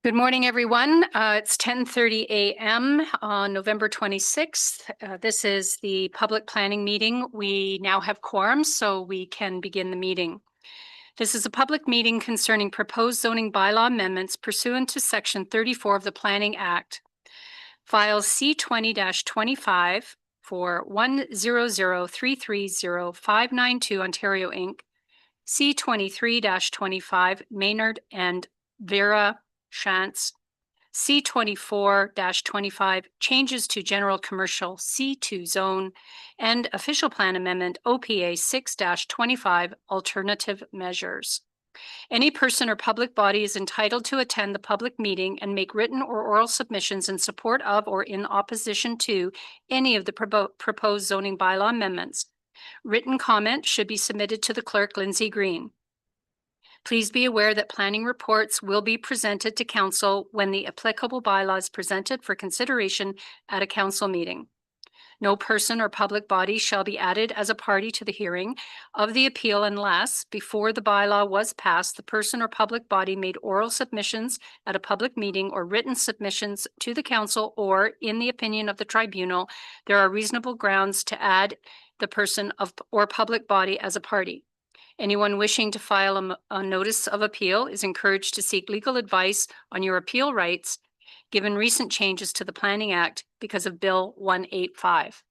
Good morning, everyone. It's 10:30 a.m. on November 26th. This is the public planning meeting. We now have quorum, so we can begin the meeting. This is a public meeting concerning proposed zoning bylaw amendments pursuant to Section 34 of the Planning Act. File C20-25 for 100330592 Ontario Inc., C23-25 Maynard and Vera Shantz, C24-25 changes to general commercial C2 zone, and official plan amendment OPA 6-25 alternative measures. Any person or public body is entitled to attend the public meeting and make written or oral submissions in support of or in opposition to any of the proposed zoning bylaw amendments. Written comment should be submitted to the clerk, Lindsay Green. Please be aware that planning reports will be presented to council when the applicable bylaw is presented for consideration at a council meeting. No person or public body shall be added as a party to the hearing of the appeal unless, before the bylaw was passed, the person or public body made oral submissions at a public meeting or written submissions to the council, or, in the opinion of the tribunal, there are reasonable grounds to add the person or public body as a party. Anyone wishing to file a notice of appeal is encouraged to seek legal advice on your appeal rights, given recent changes to the Planning Act because of Bill 185.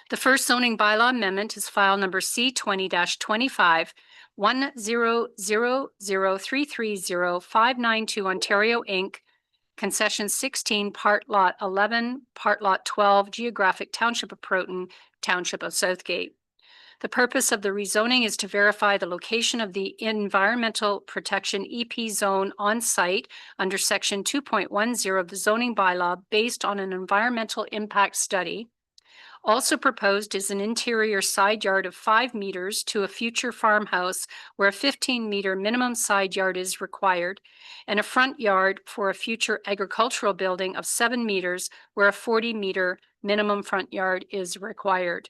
The first zoning bylaw amendment is file number C20-25, 10003305992 Ontario Inc., Concession 16, Part Lot 11, Part Lot 12, Geographic Township of Proton, Township of Southgate. The purpose of the rezoning is to verify the location of the Environmental Protection EP zone on site under Section 2.10 of the zoning bylaw based on an environmental impact study. Also proposed is an interior side yard of 5 meters to a future farmhouse where a 15-meter minimum side yard is required, and a front yard for a future agricultural building of 7 meters where a 40-meter minimum front yard is required.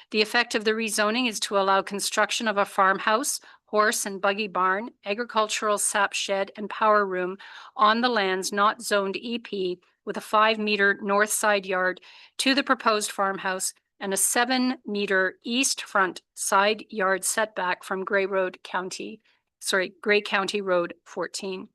The effect of the rezoning is to allow construction of a farmhouse, horse and buggy barn, agricultural sap shed, and power room on the lands not zoned EP with a 5-meter north side yard to the proposed farmhouse and a 7-meter east front side yard setback from Grey County Road 14.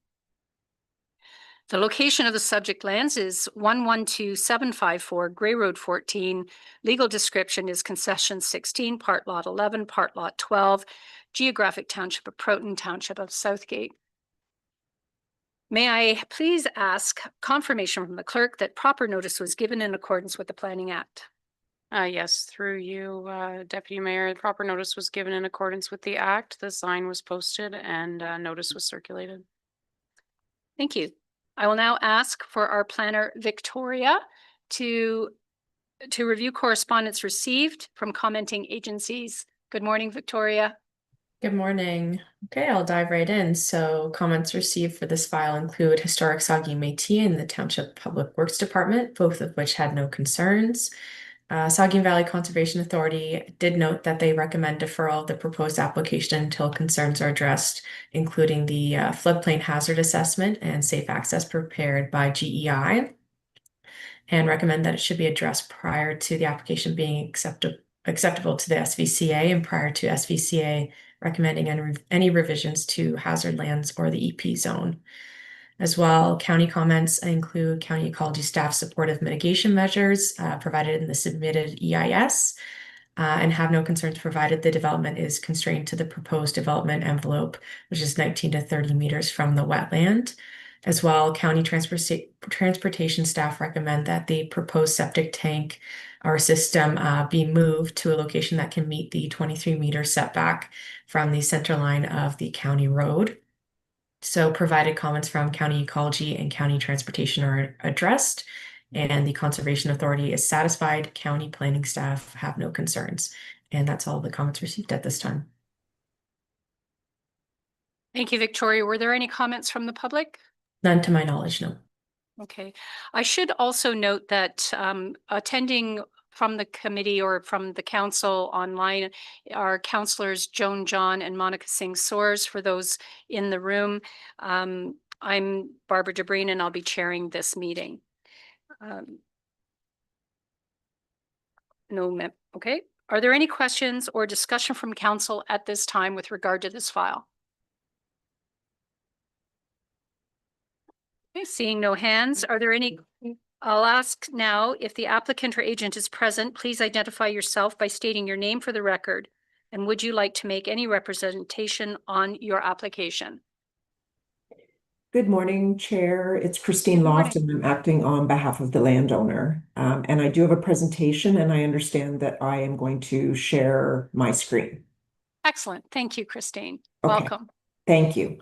The location of the subject lands is 112754 Grey Road 14. Legal description is Concession 16, Part Lot 11, Part Lot 12, Geographic Township of Proton, Township of Southgate. May I please ask confirmation from the clerk that proper notice was given in accordance with the Planning Act? Yes, through you, Deputy Mayor. The proper notice was given in accordance with the Act. The sign was posted and notice was circulated. Thank you. I will now ask for our planner, Victoria, to review correspondence received from commenting agencies. Good morning, Victoria. Good morning. Okay, I'll dive right in. So comments received for this file include Historic Saugeen Métis and the Township Public Works Department, both of which had no concerns. Saugeen Valley Conservation Authority did note that they recommend deferral of the proposed application until concerns are addressed, including the floodplain hazard assessment and safe access prepared by GEI, and recommend that it should be addressed prior to the application being acceptable to the SVCA and prior to SVCA recommending any revisions to hazard lands or the EP zone. As well, county comments include county ecology staff supportive mitigation measures provided in the submitted EIS and have no concerns provided the development is constrained to the proposed development envelope, which is 19 to 30 meters from the wetland. As well, county transportation staff recommend that the proposed septic tank or system be moved to a location that can meet the 23-meter setback from the center line of the county road. So provided comments from county ecology and county transportation are addressed, and the Conservation Authority is satisfied. County planning staff have no concerns. And that's all the comments received at this time. Thank you, Victoria. Were there any comments from the public? None to my knowledge, no. Okay. I should also note that attending from the committee or from the council online are councillors Joan John and Monica Singh Soares for those in the room. I'm Barbara DeBreen, and I'll be chairing this meeting. Okay. Are there any questions or discussion from council at this time with regard to this file? Okay, seeing no hands, are there any? I'll ask now if the applicant or agent is present, please identify yourself by stating your name for the record. And would you like to make any representation on your application? Good morning, Chair. It's Christine Good Loft, morning. and I'm acting on behalf of the landowner. And I do have a presentation, and I understand that I am going to share my screen. Excellent. Thank you, Christine. Okay. Welcome. Thank you.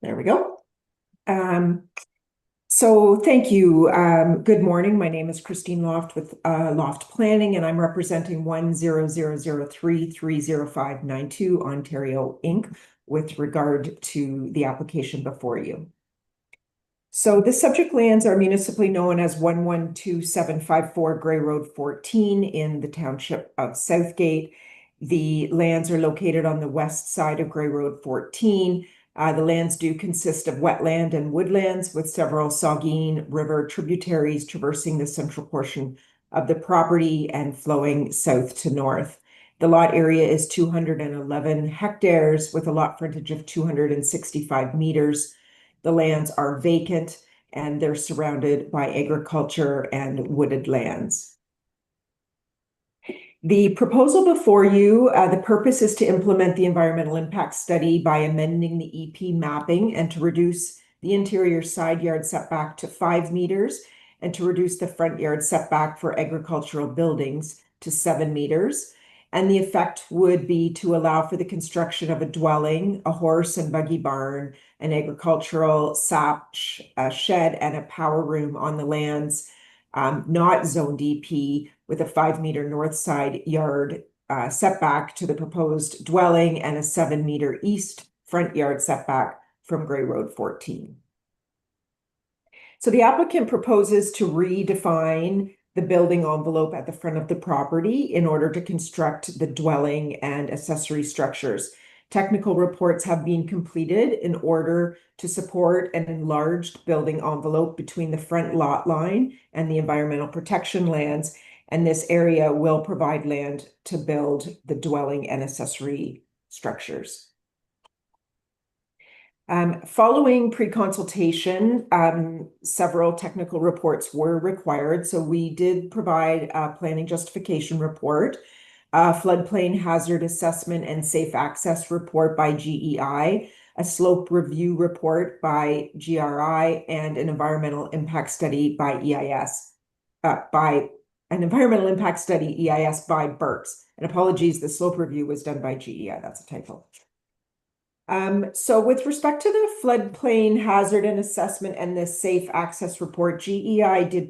There we go. So thank you. Good morning. My name is Christine Loft with Loft Planning, and I'm representing 10003300592 Ontario Inc. with regard to the application before you. So the subject lands are municipally known as 112754 Grey Road 14 in the township of Southgate. The lands are located on the west side of Grey Road 14. The lands do consist of wetland and woodlands with several Saugeen River tributaries traversing the central portion of the property and flowing south to north. The lot area is 211 hectares with a lot frontage of 265 meters. The lands are vacant and they're surrounded by agriculture and wooded lands. The proposal before you, the purpose is to implement the environmental impact study by amending the EP mapping and to reduce the interior side yard setback to 5 meters and to reduce the front yard setback for agricultural buildings to 7 meters. And the effect would be to allow for the construction of a dwelling, a horse and buggy barn, an agricultural sap shed, and a power room on the lands not zoned EP with a 5 meter north side yard setback to the proposed dwelling and a 7 meter east front yard setback from Grey Road 14. So the applicant proposes to redefine the building envelope at the front of the property in order to construct the dwelling and accessory structures. Technical reports have been completed in order to support an enlarged building envelope between the front lot line and the environmental protection lands, and this area will provide land to build the dwelling and accessory structures. Following pre-consultation, several technical reports were required, so we did provide a planning justification report, a floodplain hazard assessment and safe access report by GEI, a slope review report by GRI, and an environmental impact study by EIS, by Burks. And apologies, the slope review was done by GEI, that's a typo. So with respect to the floodplain hazard and assessment and the safe access report, GEI did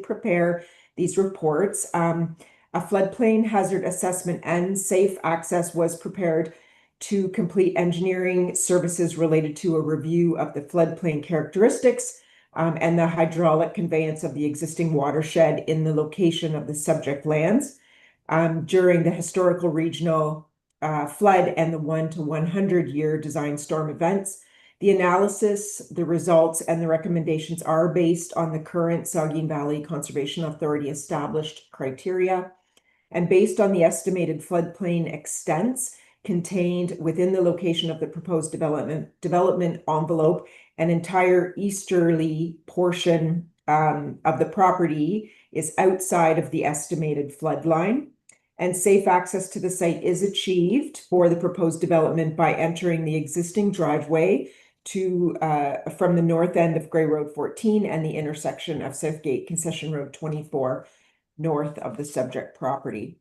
prepare these reports. A floodplain hazard assessment and safe access was prepared to complete engineering services related to a review of the floodplain characteristics and the hydraulic conveyance of the existing watershed in the location of the subject lands during the historical regional flood and the 1 to 100 year design storm events. The analysis, the results, and the recommendations are based on the current Saugeen Valley Conservation Authority established criteria and based on the estimated floodplain extents contained within the location of the proposed development envelope. An entire easterly portion of the property is outside of the estimated flood line. And safe access to the site is achieved for the proposed development by entering the existing driveway from the north end of Grey Road 14 and the intersection of Southgate Concession Road 24 north of the subject property.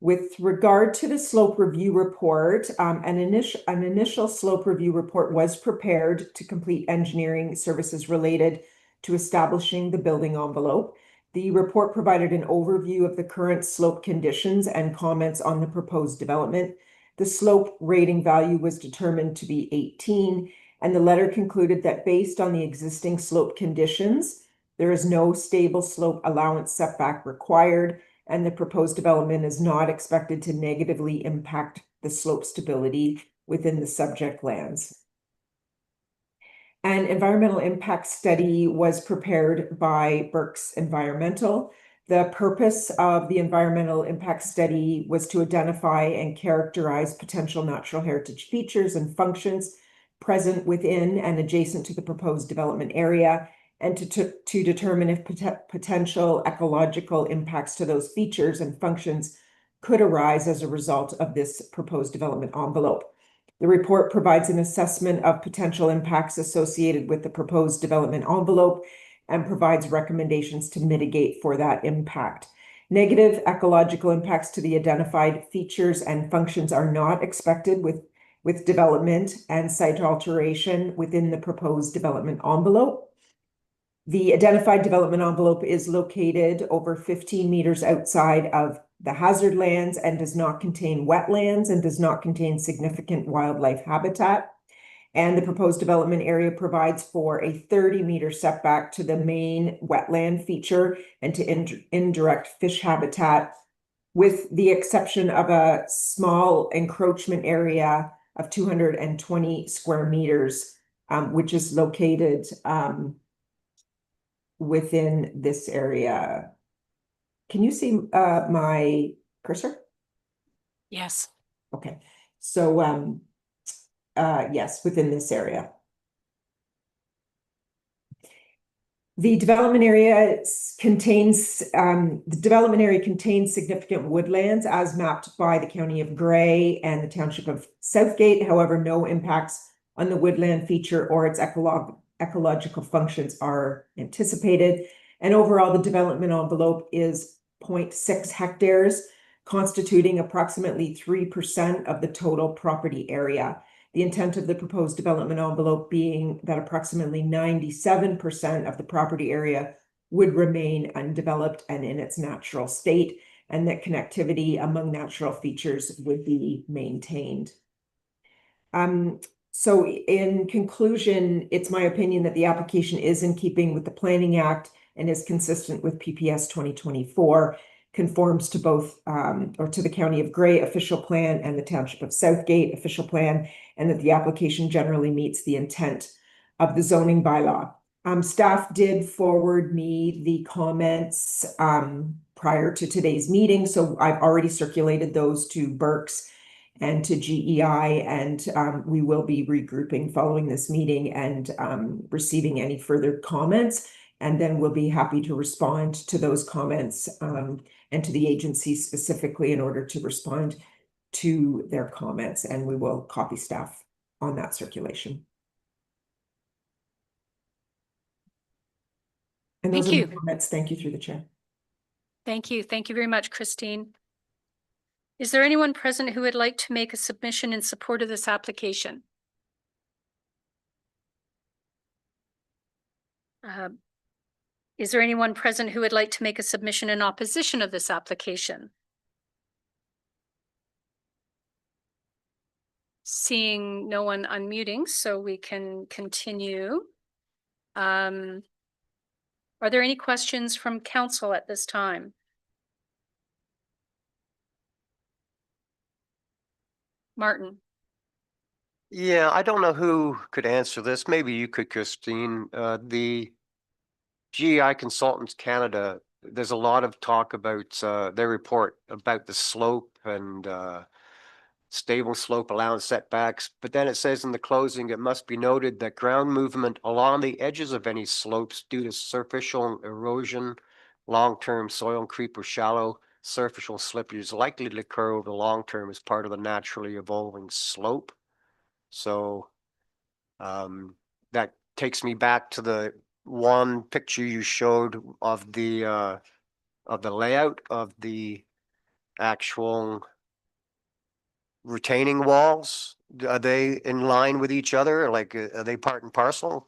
With regard to the slope review report, an initial slope review report was prepared to complete engineering services related to establishing the building envelope. The report provided an overview of the current slope conditions and comments on the proposed development. The slope rating value was determined to be 18, and the letter concluded that based on the existing slope conditions, there is no stable slope allowance setback required, and the proposed development is not expected to negatively impact the slope stability within the subject lands. An environmental impact study was prepared by Berks Environmental. The purpose of the environmental impact study was to identify and characterize potential natural heritage features and functions present within and adjacent to the proposed development area, and to determine if potential ecological impacts to those features and functions could arise as a result of this proposed development envelope. The report provides an assessment of potential impacts associated with the proposed development envelope and provides recommendations to mitigate for that impact. Negative ecological impacts to the identified features and functions are not expected with development and site alteration within the proposed development envelope. The identified development envelope is located over 15 meters outside of the hazard lands and does not contain wetlands and does not contain significant wildlife habitat. And the proposed development area provides for a 30-meter setback to the main wetland feature and to indirect fish habitat, with the exception of a small encroachment area of 220 square meters, which is located within this area. Can you see my cursor? Yes. Okay, so yes, within this area. The development area contains significant woodlands as mapped by the County of Grey and the Township of Southgate. However, no impacts on the woodland feature or its ecological functions are anticipated. And overall, the development envelope is 0.6 hectares, constituting approximately 3% of the total property area. The intent of the proposed development envelope being that approximately 97% of the property area would remain undeveloped and in its natural state, and that connectivity among natural features would be maintained. So in conclusion, it's my opinion that the application is in keeping with the Planning Act and is consistent with PPS 2024, conforms to both or to the County of Grey official plan and the Township of Southgate official plan, and that the application generally meets the intent of the zoning bylaw. Staff did forward me the comments prior to today's meeting, so I've already circulated those to Berks and to GEI, and we will be regrouping following this meeting and receiving any further comments, and then we'll be happy to respond to those comments and to the agency specifically in order to respond to their comments, and we will copy staff on that circulation. And those Thank are you. my comments. Thank you through the chair. Thank you. Thank you very much, Christine. Is there anyone present who would like to make a submission in support of this application? Is there anyone present who would like to make a submission in opposition of this application? Seeing no one unmuting, so we can continue. Are there any questions from council at this time? Martin? Yeah, I don't know who could answer this. Maybe you could, Christine. The GEI Consultants Canada, there's a lot of talk about their report about the slope and stable slope allowance setbacks. But then it says in the closing, it must be noted that ground movement along the edges of any slopes due to superficial erosion, long-term soil creep or shallow superficial slippage is likely to occur over the long term as part of the naturally evolving slope. So that takes me back to the one picture you showed of the layout of the actual retaining walls. Are they in line with each other? Like, are they part and parcel?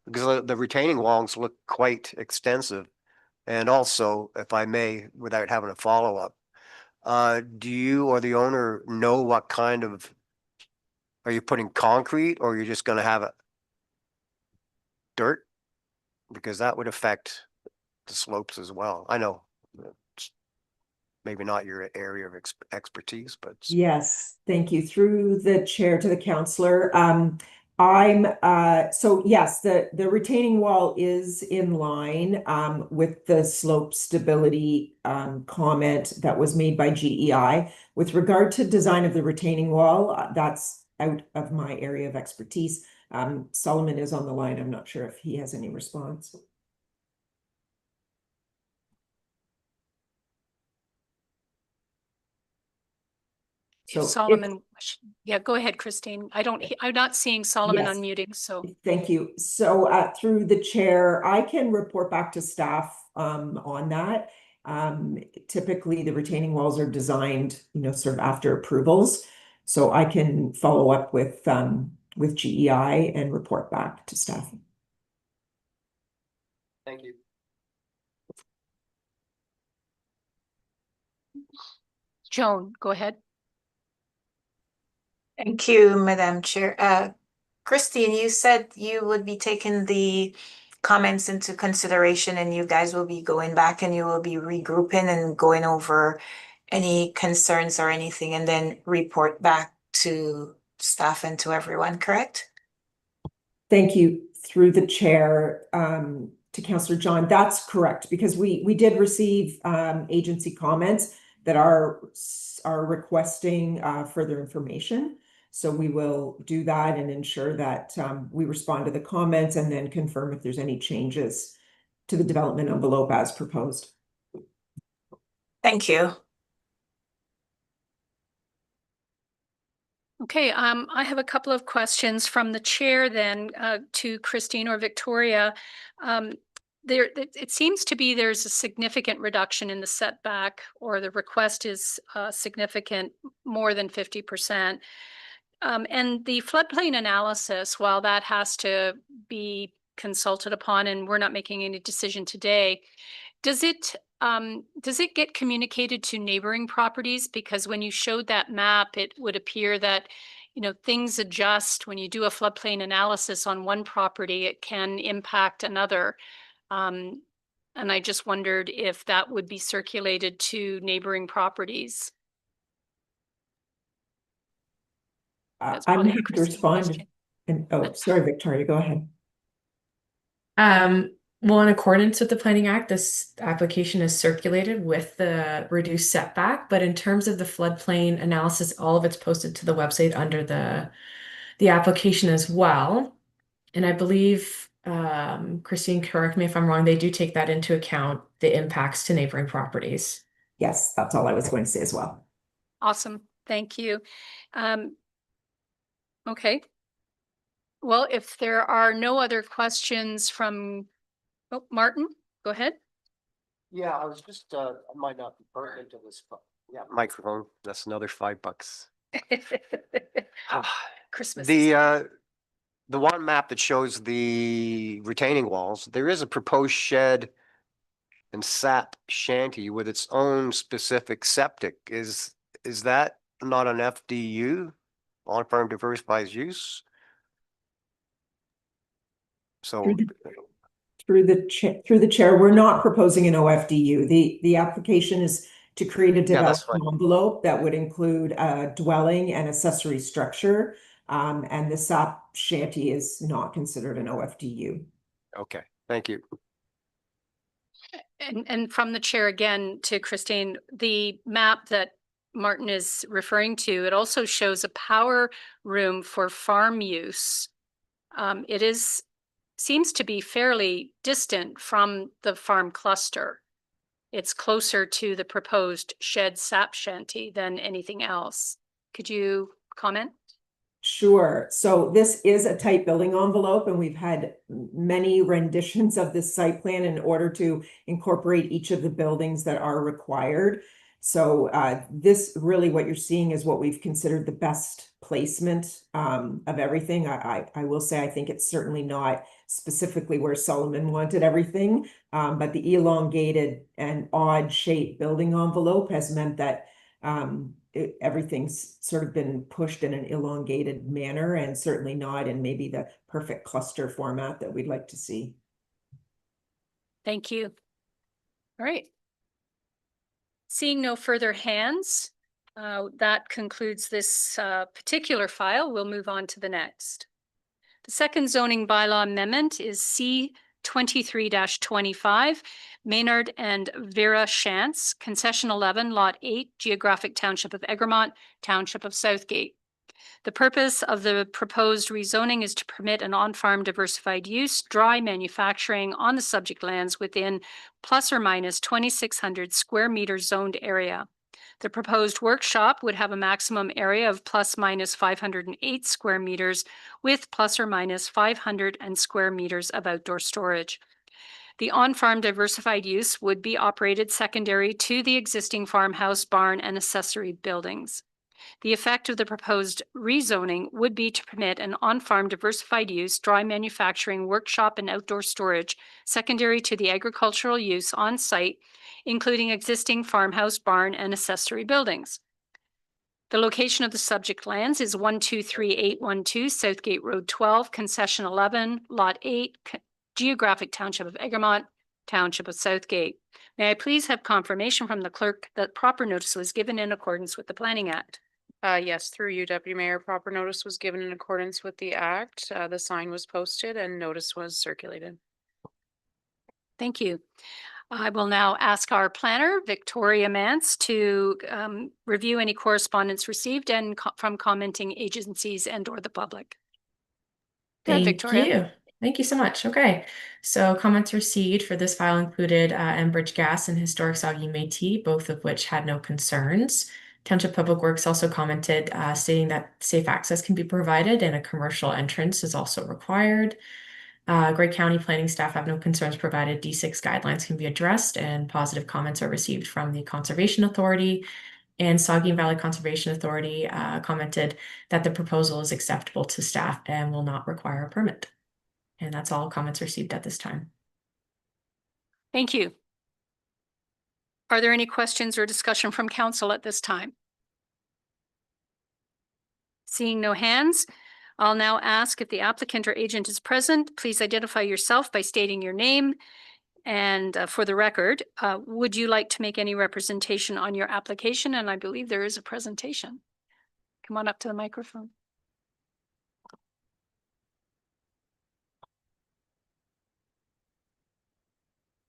Because the retaining walls look quite extensive. And also, if I may, without having a follow-up, Do you or the owner know what kind of, are you putting concrete or you're just gonna have it dirt? Because that would affect the slopes as well. I know it's maybe not your area of expertise, but Yes, thank you. Through the chair to the counselor. So yes, the retaining wall is in line with the slope stability comment that was made by GEI. With regard to design of the retaining wall, that's out of my area of expertise. Solomon is on the line. I'm not sure if he has any response. So If if- Solomon, yeah, go ahead, Christine. I'm not seeing Solomon Yes. unmuting, so. Thank you. So through the chair, I can report back to staff on that. Typically the retaining walls are designed, sort of after approvals. So I can follow up with GEI and report back to staff. thank you. Joan, go ahead. Thank you, Madam Chair. Christine, you said you would be taking the comments into consideration and you guys will be going back and you will be regrouping and going over any concerns or anything and then report back to staff and to everyone, correct? Thank you. Through the chair to Councillor John, that's correct, because we did receive agency comments that are requesting further information. So we will do that and ensure that we respond to the comments and then confirm if there's any changes to the development envelope as proposed. Thank you. Okay, I have a couple of questions from the chair then to Christine or Victoria. It seems to be there's a significant reduction in the setback, or the request is significant, more than 50%. And the floodplain analysis, while that has to be consulted upon and we're not making any decision today, does it get communicated to neighboring properties? Because when you showed that map, it would appear that, things adjust. When you do a floodplain analysis on one property, it can impact another. And I just wondered if that would be circulated to neighboring properties. That's I'm probably a happy to Christine respond. question. And sorry, Victoria, go ahead. Well, in accordance with the Planning Act, this application is circulated with the reduced setback, but in terms of the floodplain analysis, all of it's posted to the website under the application as well. And I believe, Christine, correct me if I'm wrong, they do take that into account, the impacts to neighboring properties. Yes, that's all I was going to say as well. Awesome, thank you. Okay. Well, if there are no other questions from, Martin, go ahead. Yeah, I was just, I might not be pertinent to this, but yeah, microphone, that's another $5. Christmas. The one map that shows the retaining walls, there is a proposed shed and sap shanty with its own specific septic. Is that not an FDU, on-farm diversified use? So, Through the chair, we're not proposing an OFDU. The application is to create a Yeah, that's development fine. envelope that would include a dwelling and accessory structure. And the sap shanty is not considered an OFDU. okay, thank you. And from the chair again to Christine, the map that Martin is referring to, it also shows a power room for farm use. Seems to be fairly distant from the farm cluster. It's closer to the proposed shed sap shanty than anything else. Could you comment? Sure. So this is a tight building envelope, and we've had many renditions of this site plan in order to incorporate each of the buildings that are required. So this really, what you're seeing is what we've considered the best placement of everything. I will say, I think it's certainly not specifically where Solomon wanted everything, but the elongated and odd shaped building envelope has meant that everything's sort of been pushed in an elongated manner and certainly not in maybe the perfect cluster format that we'd like to see. Thank you. All right. Seeing no further hands, that concludes this particular file. We'll move on to the next. The second zoning bylaw amendment is C 23-25, Maynard and Vera Shantz, Concession 11, Lot 8, Geographic Township of Egremont, Township of Southgate. The purpose of the proposed rezoning is to permit an on-farm diversified use, dry manufacturing on the subject lands within plus or minus 2,600 square meter zoned area. The proposed workshop would have a maximum area of plus minus 508 square meters with plus or minus 500 square meters of outdoor storage. The on-farm diversified use would be operated secondary to the existing farmhouse, barn, and accessory buildings. The effect of the proposed rezoning would be to permit an on-farm diversified use, dry manufacturing, workshop, and outdoor storage secondary to the agricultural use on site, including existing farmhouse, barn, and accessory buildings. The location of the subject lands is 123812 Southgate Road 12, Concession 11, Lot 8, Geographic Township of Egremont, Township of Southgate. May I please have confirmation from the clerk that proper notice was given in accordance with the Planning Act? Yes, through you, Deputy Mayor, proper notice was given in accordance with the act. The sign was posted and notice was circulated. Thank you. I will now ask our planner, Victoria Mance, to review any correspondence received and from commenting agencies and or the public. Go ahead, Thank Victoria. you. Thank you so much. Okay, so comments received for this file included Enbridge Gas and Historic Saugeen Métis, both of which had no concerns. Township Public Works also commented stating that safe access can be provided and a commercial entrance is also required. Grey County planning staff have no concerns provided D6 guidelines can be addressed, and positive comments are received from the Conservation Authority. And Saugeen Valley Conservation Authority commented that the proposal is acceptable to staff and will not require a permit. And that's all comments received at this time. Thank you. Are there any questions or discussion from council at this time? Seeing no hands, I'll now ask if the applicant or agent is present. Please identify yourself by stating your name. And for the record, would you like to make any representation on your application? And I believe there is a presentation. Come on up to the microphone.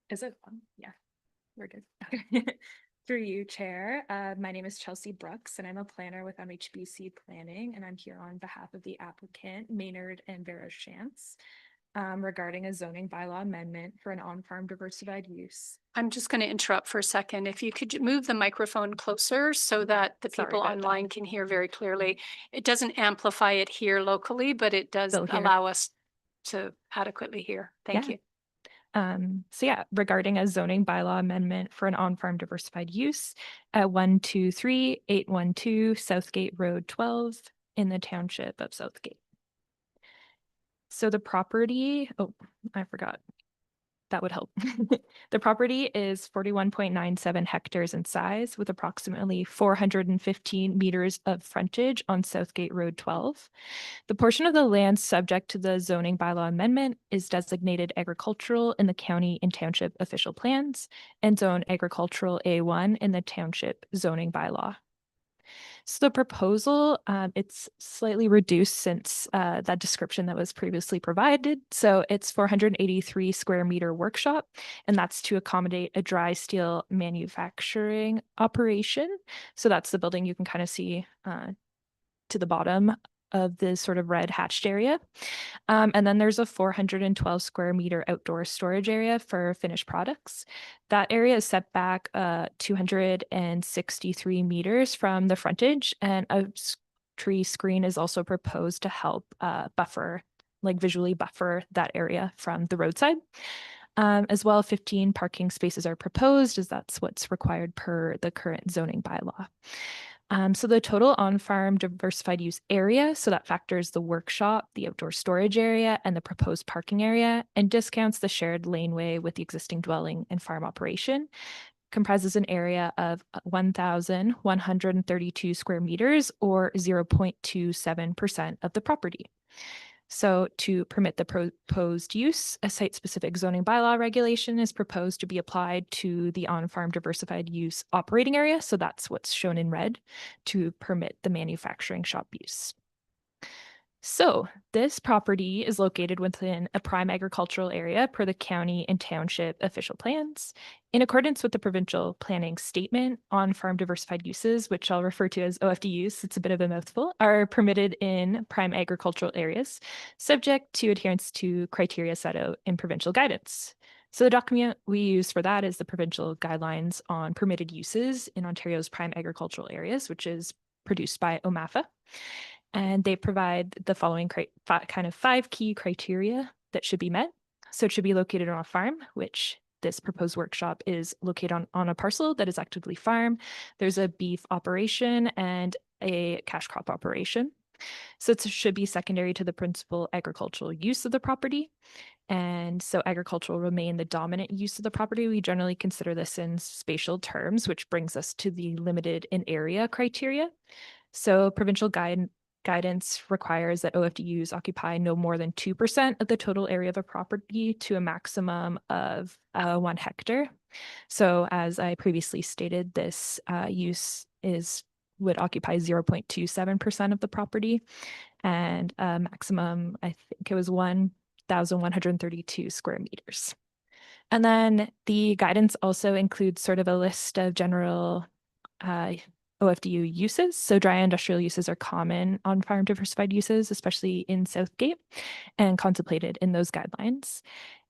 Is it on? Yeah, we're good. Okay. Through you, Chair. My name is Chelsea Brooks, and I'm a planner with MHBC Planning, and I'm here on behalf of the applicant, Maynard and Vera Shantz, regarding a zoning bylaw amendment for an on-farm diversified use. I'm just going to interrupt for a second. If you could move the microphone closer so that the Sorry people about that. online can hear very clearly. It doesn't amplify it here locally, but it does Still here. allow us to adequately hear. Thank Yeah. you. So yeah, regarding a zoning bylaw amendment for an on-farm diversified use at 123812 Southgate Road 12 in the township of Southgate. So the property, oh, I forgot. That would help. The property is 41.97 hectares in size with approximately 415 meters of frontage on Southgate Road 12. The portion of the land subject to the zoning bylaw amendment is designated agricultural in the county and township official plans and zone agricultural A1 in the township zoning bylaw. So the proposal, it's slightly reduced since that description that was previously provided. So it's 483 square meter workshop, and that's to accommodate a dry steel manufacturing operation. So that's the building you can kind of see to the bottom of this sort of red hatched area. And then there's a 412 square meter outdoor storage area for finished products. That area is set back 263 meters from the frontage, and a tree screen is also proposed to help visually buffer that area from the roadside. As well, 15 parking spaces are proposed, as that's what's required per the current zoning bylaw. So the total on-farm diversified use area, so that factors the workshop, the outdoor storage area, and the proposed parking area, and discounts the shared laneway with the existing dwelling and farm operation, comprises an area of 1,132 square meters or 0.27% of the property. So to permit the proposed use, a site-specific zoning bylaw regulation is proposed to be applied to the on-farm diversified use operating area. So that's what's shown in red to permit the manufacturing shop use. So this property is located within a prime agricultural area per the county and township official plans. In accordance with the provincial planning statement, on-farm diversified uses, which I'll refer to as OFDUs, it's a bit of a mouthful, are permitted in prime agricultural areas, subject to adherence to criteria set out in provincial guidance. So the document we use for that is the provincial guidelines on permitted uses in Ontario's prime agricultural areas, which is produced by OMAFA. And they provide the following kind of 5 key criteria that should be met. So it should be located on a farm, which this proposed workshop is located on a parcel that is actively farmed. There's a beef operation and a cash crop operation. So it should be secondary to the principal agricultural use of the property. And so agriculture will remain the dominant use of the property. We generally consider this in spatial terms, which brings us to the limited in area criteria. So provincial guidance requires that OFDUs occupy no more than 2% of the total area of a property to a maximum of 1 hectare. So as I previously stated, this use would occupy 0.27% of the property and a maximum, I think it was 1,132 square meters. And then the guidance also includes sort of a list of general OFDU uses. So dry industrial uses are common on farm diversified uses, especially in Southgate, and contemplated in those guidelines.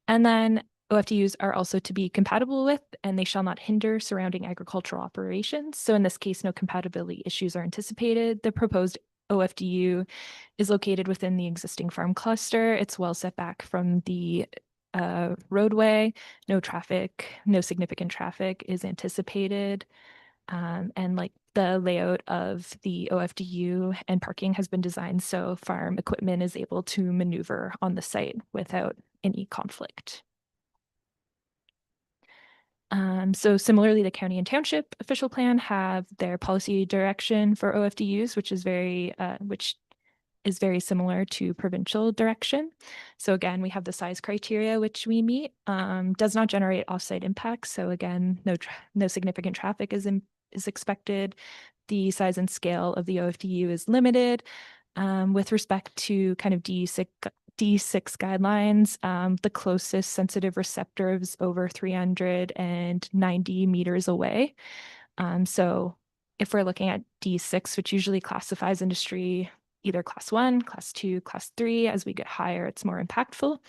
And then OFDUs are also to be compatible with, and they shall not hinder surrounding agricultural operations. So in this case, no compatibility issues are anticipated. The proposed OFDU is located within the existing farm cluster. It's well set back from the roadway. No significant traffic is anticipated. And like the layout of the OFDU and parking has been designed so farm equipment is able to maneuver on the site without any conflict. So similarly, the county and township official plan have their policy direction for OFDUs, which is very similar to provincial direction. So again, we have the size criteria which we meet, does not generate offsite impacts. So again, no significant traffic is expected. The size and scale of the OFDU is limited. With respect to kind of D6 guidelines, the closest sensitive receptor is over 390 meters away. So if we're looking at D6, which usually classifies industry either class 1, class 2, class 3, as we get higher, it's more impactful.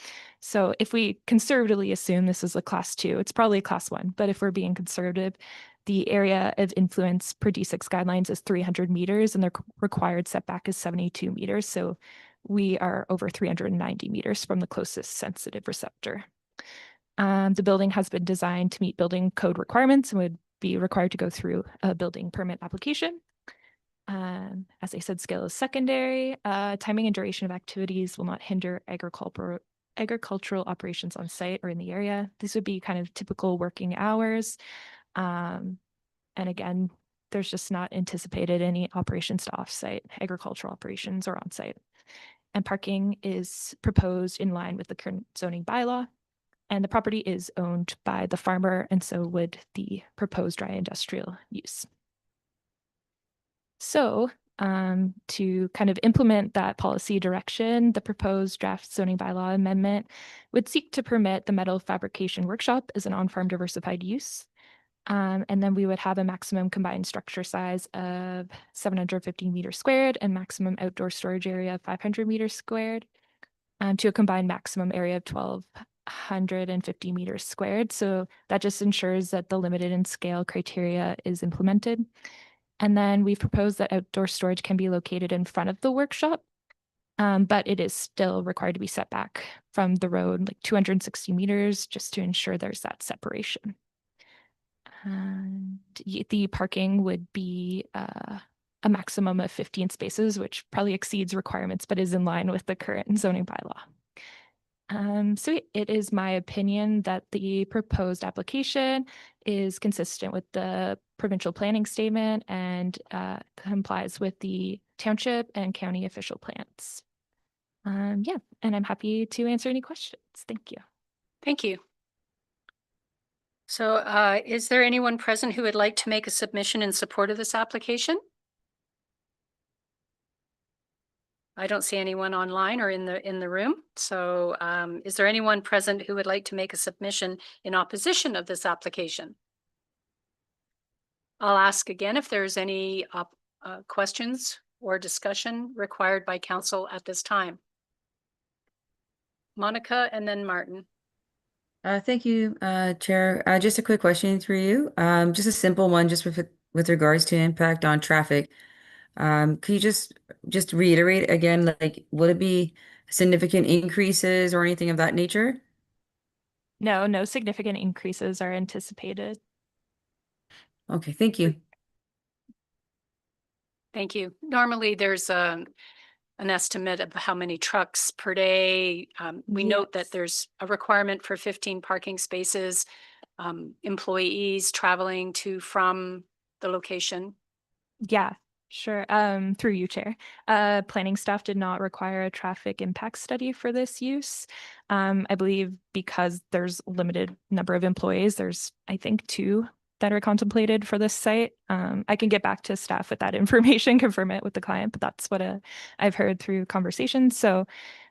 So if we conservatively assume this is a class 2, it's probably a class 1, but if we're being conservative, the area of influence per D6 guidelines is 300 meters and the required setback is 72 meters. So we are over 390 meters from the closest sensitive receptor. The building has been designed to meet building code requirements and would be required to go through a building permit application. As I said, scale is secondary. Timing and duration of activities will not hinder agricultural operations on site or in the area. These would be kind of typical working hours. And again, there's just not anticipated any operations to offsite agricultural operations or on site. And parking is proposed in line with the current zoning bylaw. And the property is owned by the farmer, and so would the proposed dry industrial use. So to kind of implement that policy direction, the proposed draft zoning bylaw amendment would seek to permit the metal fabrication workshop as an on-farm diversified use. And then we would have a maximum combined structure size of 750 meters squared and maximum outdoor storage area of 500 meters squared to a combined maximum area of 1,250 meters squared. So that just ensures that the limited in scale criteria is implemented. And then we've proposed that outdoor storage can be located in front of the workshop, but it is still required to be set back from the road, like 260 meters, just to ensure there's that separation. And the parking would be a maximum of 15 spaces, which probably exceeds requirements, but is in line with the current zoning bylaw. So it is my opinion that the proposed application is consistent with the provincial planning statement and complies with the township and county official plans. Yeah, and I'm happy to answer any questions. Thank you. Thank you. So is there anyone present who would like to make a submission in support of this application? I don't see anyone online or in the room. So is there anyone present who would like to make a submission in opposition of this application? I'll ask again if there's any questions or discussion required by council at this time. Monica and then Martin. Thank you, Chair. Just a quick question for you. Just a simple one, just with regards to impact on traffic. Could you just reiterate again, like, would it be significant increases or anything of that nature? No significant increases are anticipated. Okay, thank you. Thank you. Normally, there's an estimate of how many trucks per day. We note that Yes. there's a requirement for 15 parking spaces, employees traveling to from the location. Yeah, sure. Through you, Chair. Planning staff did not require a traffic impact study for this use. I believe because there's limited number of employees, there's, I think, 2 that are contemplated for this site. I can get back to staff with that information, confirm it with the client, but that's what I've heard through conversations. So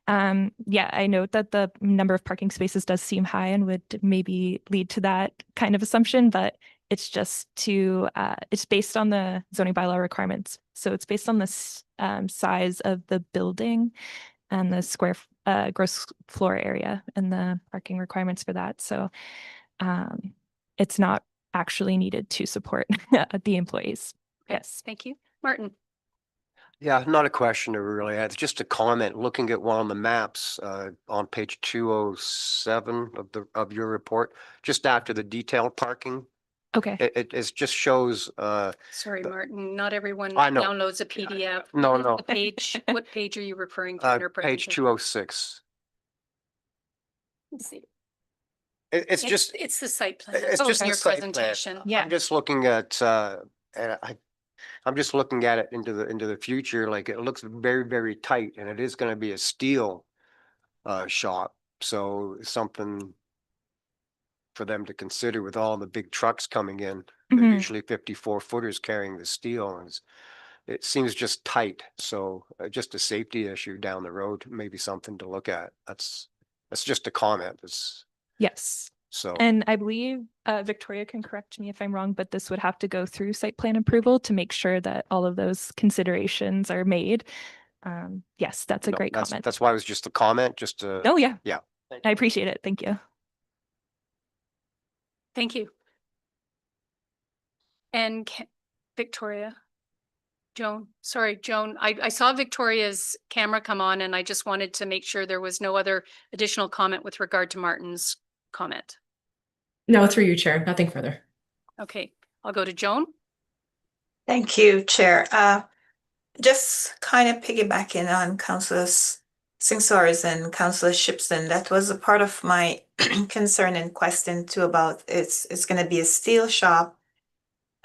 yeah, I note that the number of parking spaces does seem high and would maybe lead to that kind of assumption, but it's just it's based on the zoning bylaw requirements. So it's based on the size of the building and the square gross floor area and the parking requirements for that. So it's not actually needed to support the employees. Yes. Thank you. Martin. Yeah, not a question really. It's just a comment. Looking at one of the maps on page 207 of your report, just after the detailed parking, Okay. it just shows Sorry, Martin, not everyone I know. downloads a PDF. No, What is no. the page, what page are you referring to in our page presentation? 206. Let's see. It's just It's the site plan. it's Oh, just in the your site plan. presentation. Yeah. I'm just looking at and I'm just looking at it into the future, like it looks very, very tight and it is gonna be a steel shop. So something for them to consider with all the big trucks coming in. They're Mhm. usually 54 footers carrying the steel and it seems just tight. So just a safety issue down the road, maybe something to look at. That's just a comment. It's Yes. so. And I believe Victoria can correct me if I'm wrong, but this would have to go through site plan approval to make sure that all of those considerations are made. Yes, that's a No, great comment. That's why it was just a comment, just to. Oh, yeah. Yeah. I appreciate it. Thank you. Thank you. And Victoria. Joan, sorry, Joan, I saw Victoria's camera come on and I just wanted to make sure there was no other additional comment with regard to Martin's comment. No, through you, Chair. Nothing further. Okay, I'll go to Joan. Thank you, Chair. Just kind of piggybacking on Councillor Singsor's and Councillor Shipson, that was a part of my concern and question too about it's going to be a steel shop.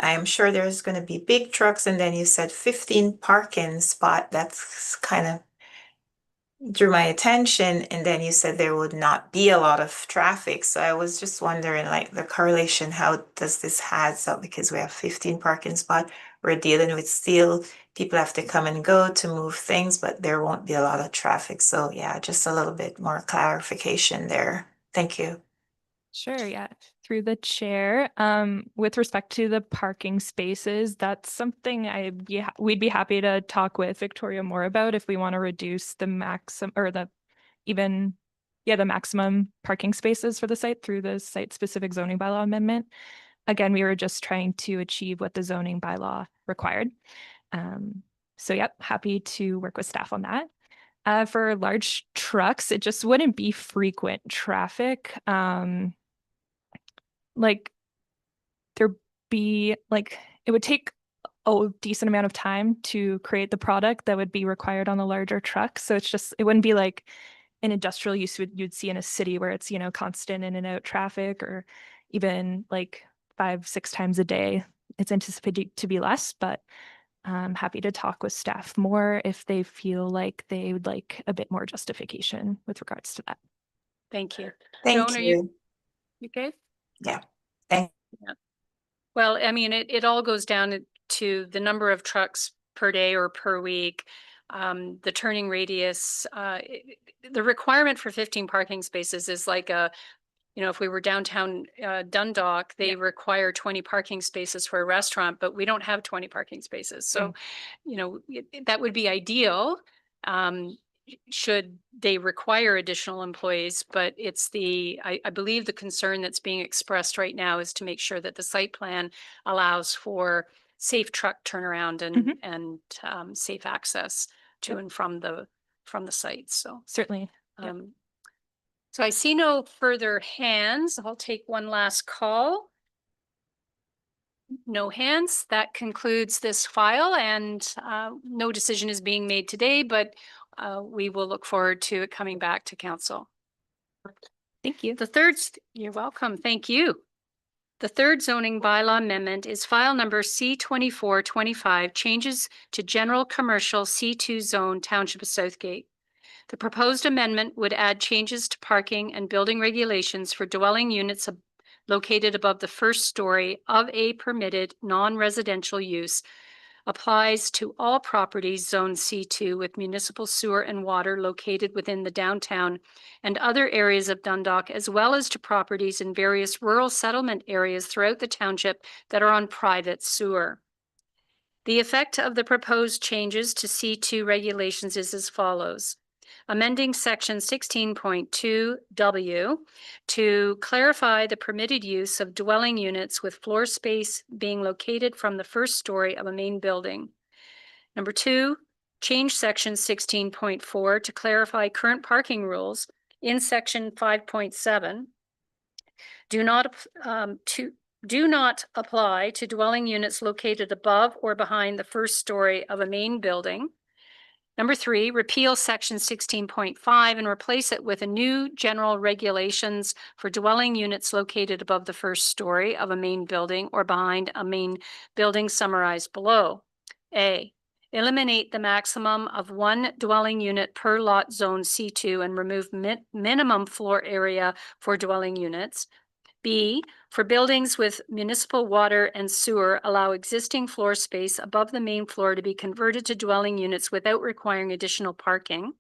I am sure there's going to be big trucks, and then you said 15 parking spot. That's kind of drew my attention, and then you said there would not be a lot of traffic. So I was just wondering, like, the correlation, how does this adds up? Because we have 15 parking spot, we're dealing with steel, people have to come and go to move things, but there won't be a lot of traffic. So yeah, just a little bit more clarification there. Thank you. Sure, yeah. Through the chair, with respect to the parking spaces, that's something we'd be happy to talk with Victoria more about if we want to reduce the maximum or the maximum parking spaces for the site through the site-specific zoning bylaw amendment. Again, we were just trying to achieve what the zoning bylaw required. So yep, happy to work with staff on that. For large trucks, it just wouldn't be frequent traffic. Like there be like it would take a decent amount of time to create the product that would be required on the larger truck. So it wouldn't be like an industrial use you'd see in a city where it's, constant in and out traffic, or even like 5-6 times a day. It's anticipated to be less, but I'm happy to talk with staff more if they feel like they would like a bit more justification with regards to that. Thank you. Thank Joan, are you. you good? Yeah. Thank Well, I mean, it all goes down to the number of trucks per day or per week, the turning radius. The requirement for 15 parking spaces is like if we were downtown Dundalk, they require 20 parking spaces for a restaurant, but we don't have 20 parking spaces. So, that would be ideal. Should they require additional employees, but it's I believe the concern that's being expressed right now is to make sure that the site plan allows for safe truck turnaround and safe access to and from the site. So Certainly. so I see no further hands. I'll take one last call. No hands. That concludes this file, and no decision is being made today, but we will look forward to it coming back to council. Thank you. You're welcome. Thank you. The third zoning bylaw amendment is file number C2425, changes to general commercial C2 zone, Township of Southgate. The proposed amendment would add changes to parking and building regulations for dwelling units located above the first story of a permitted non-residential use. Applies to all properties zone C2 with municipal sewer and water located within the downtown and other areas of Dundalk, as well as to properties in various rural settlement areas throughout the township that are on private sewer. The effect of the proposed changes to C2 regulations is as follows. Amending section 16.2W to clarify the permitted use of dwelling units with floor space being located from the first story of a main building. Number 2, change section 16.4 to clarify current parking rules in section 5.7. Do not apply to dwelling units located above or behind the first story of a main building. Number 3, repeal section 16.5 and replace it with a new general regulations for dwelling units located above the first story of a main building or behind a main building summarized below. A, eliminate the maximum of 1 dwelling unit per lot zone C2 and remove minimum floor area for dwelling units. B, for buildings with municipal water and sewer, allow existing floor space above the main floor to be converted to dwelling units without requiring additional parking.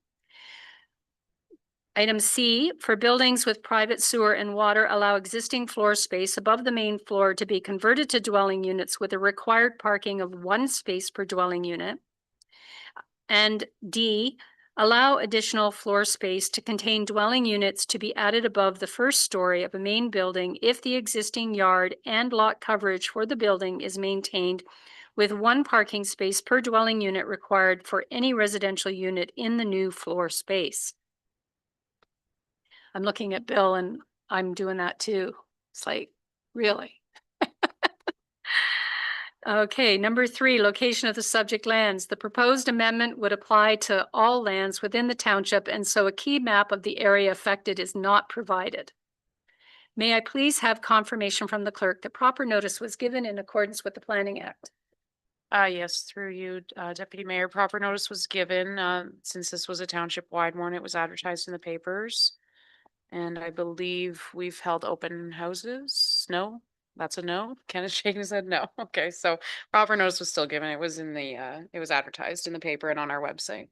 Item C, for buildings with private sewer and water, allow existing floor space above the main floor to be converted to dwelling units with a required parking of 1 space per dwelling unit. And D, allow additional floor space to contain dwelling units to be added above the first story of a main building if the existing yard and lot coverage for the building is maintained, with 1 parking space per dwelling unit required for any residential unit in the new floor space. I'm looking at Bill and I'm doing that too. It's like, really? Okay, number 3, location of the subject lands. The proposed amendment would apply to all lands within the township, and so a key map of the area affected is not provided. May I please have confirmation from the clerk that proper notice was given in accordance with the Planning Act? Yes, through you, Deputy Mayor, proper notice was given. Since this was a township-wide one, it was advertised in the papers. And I believe we've held open houses. No? That's a no. Kenneth shaking his head no. Okay, so proper notice was still given. It was in the it was advertised in the paper and on our website.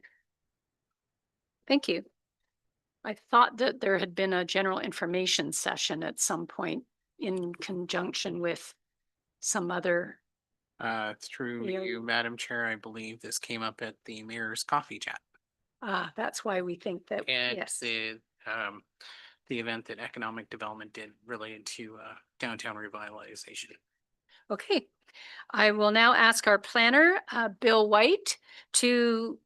Thank you. I thought that there had been a general information session at some point in conjunction with some other. Through Yeah. you, Madam Chair, I believe this came up at the mayor's coffee chat. That's why we think that, And yes. the event that economic development did related to downtown revitalization. Okay, I will now ask our planner, Bill White, to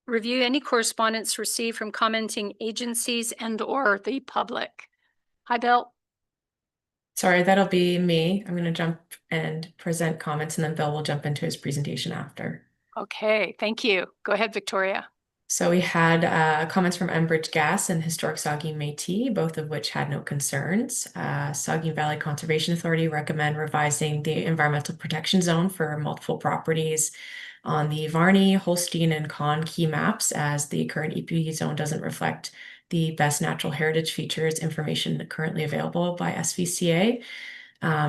review any correspondence received from commenting agencies and/or the public. Hi, Bill. Sorry, that'll be me. I'm going to jump and present comments, and then Bill will jump into his presentation after. Okay, thank you. Go ahead, Victoria. So we had comments from Enbridge Gas and Historic Saugeen Métis, both of which had no concerns. Saugeen Valley Conservation Authority recommend revising the environmental protection zone for multiple properties on the Varney, Holstein, and Con key maps, as the current EP zone doesn't reflect the best natural heritage features information currently available by SVCA.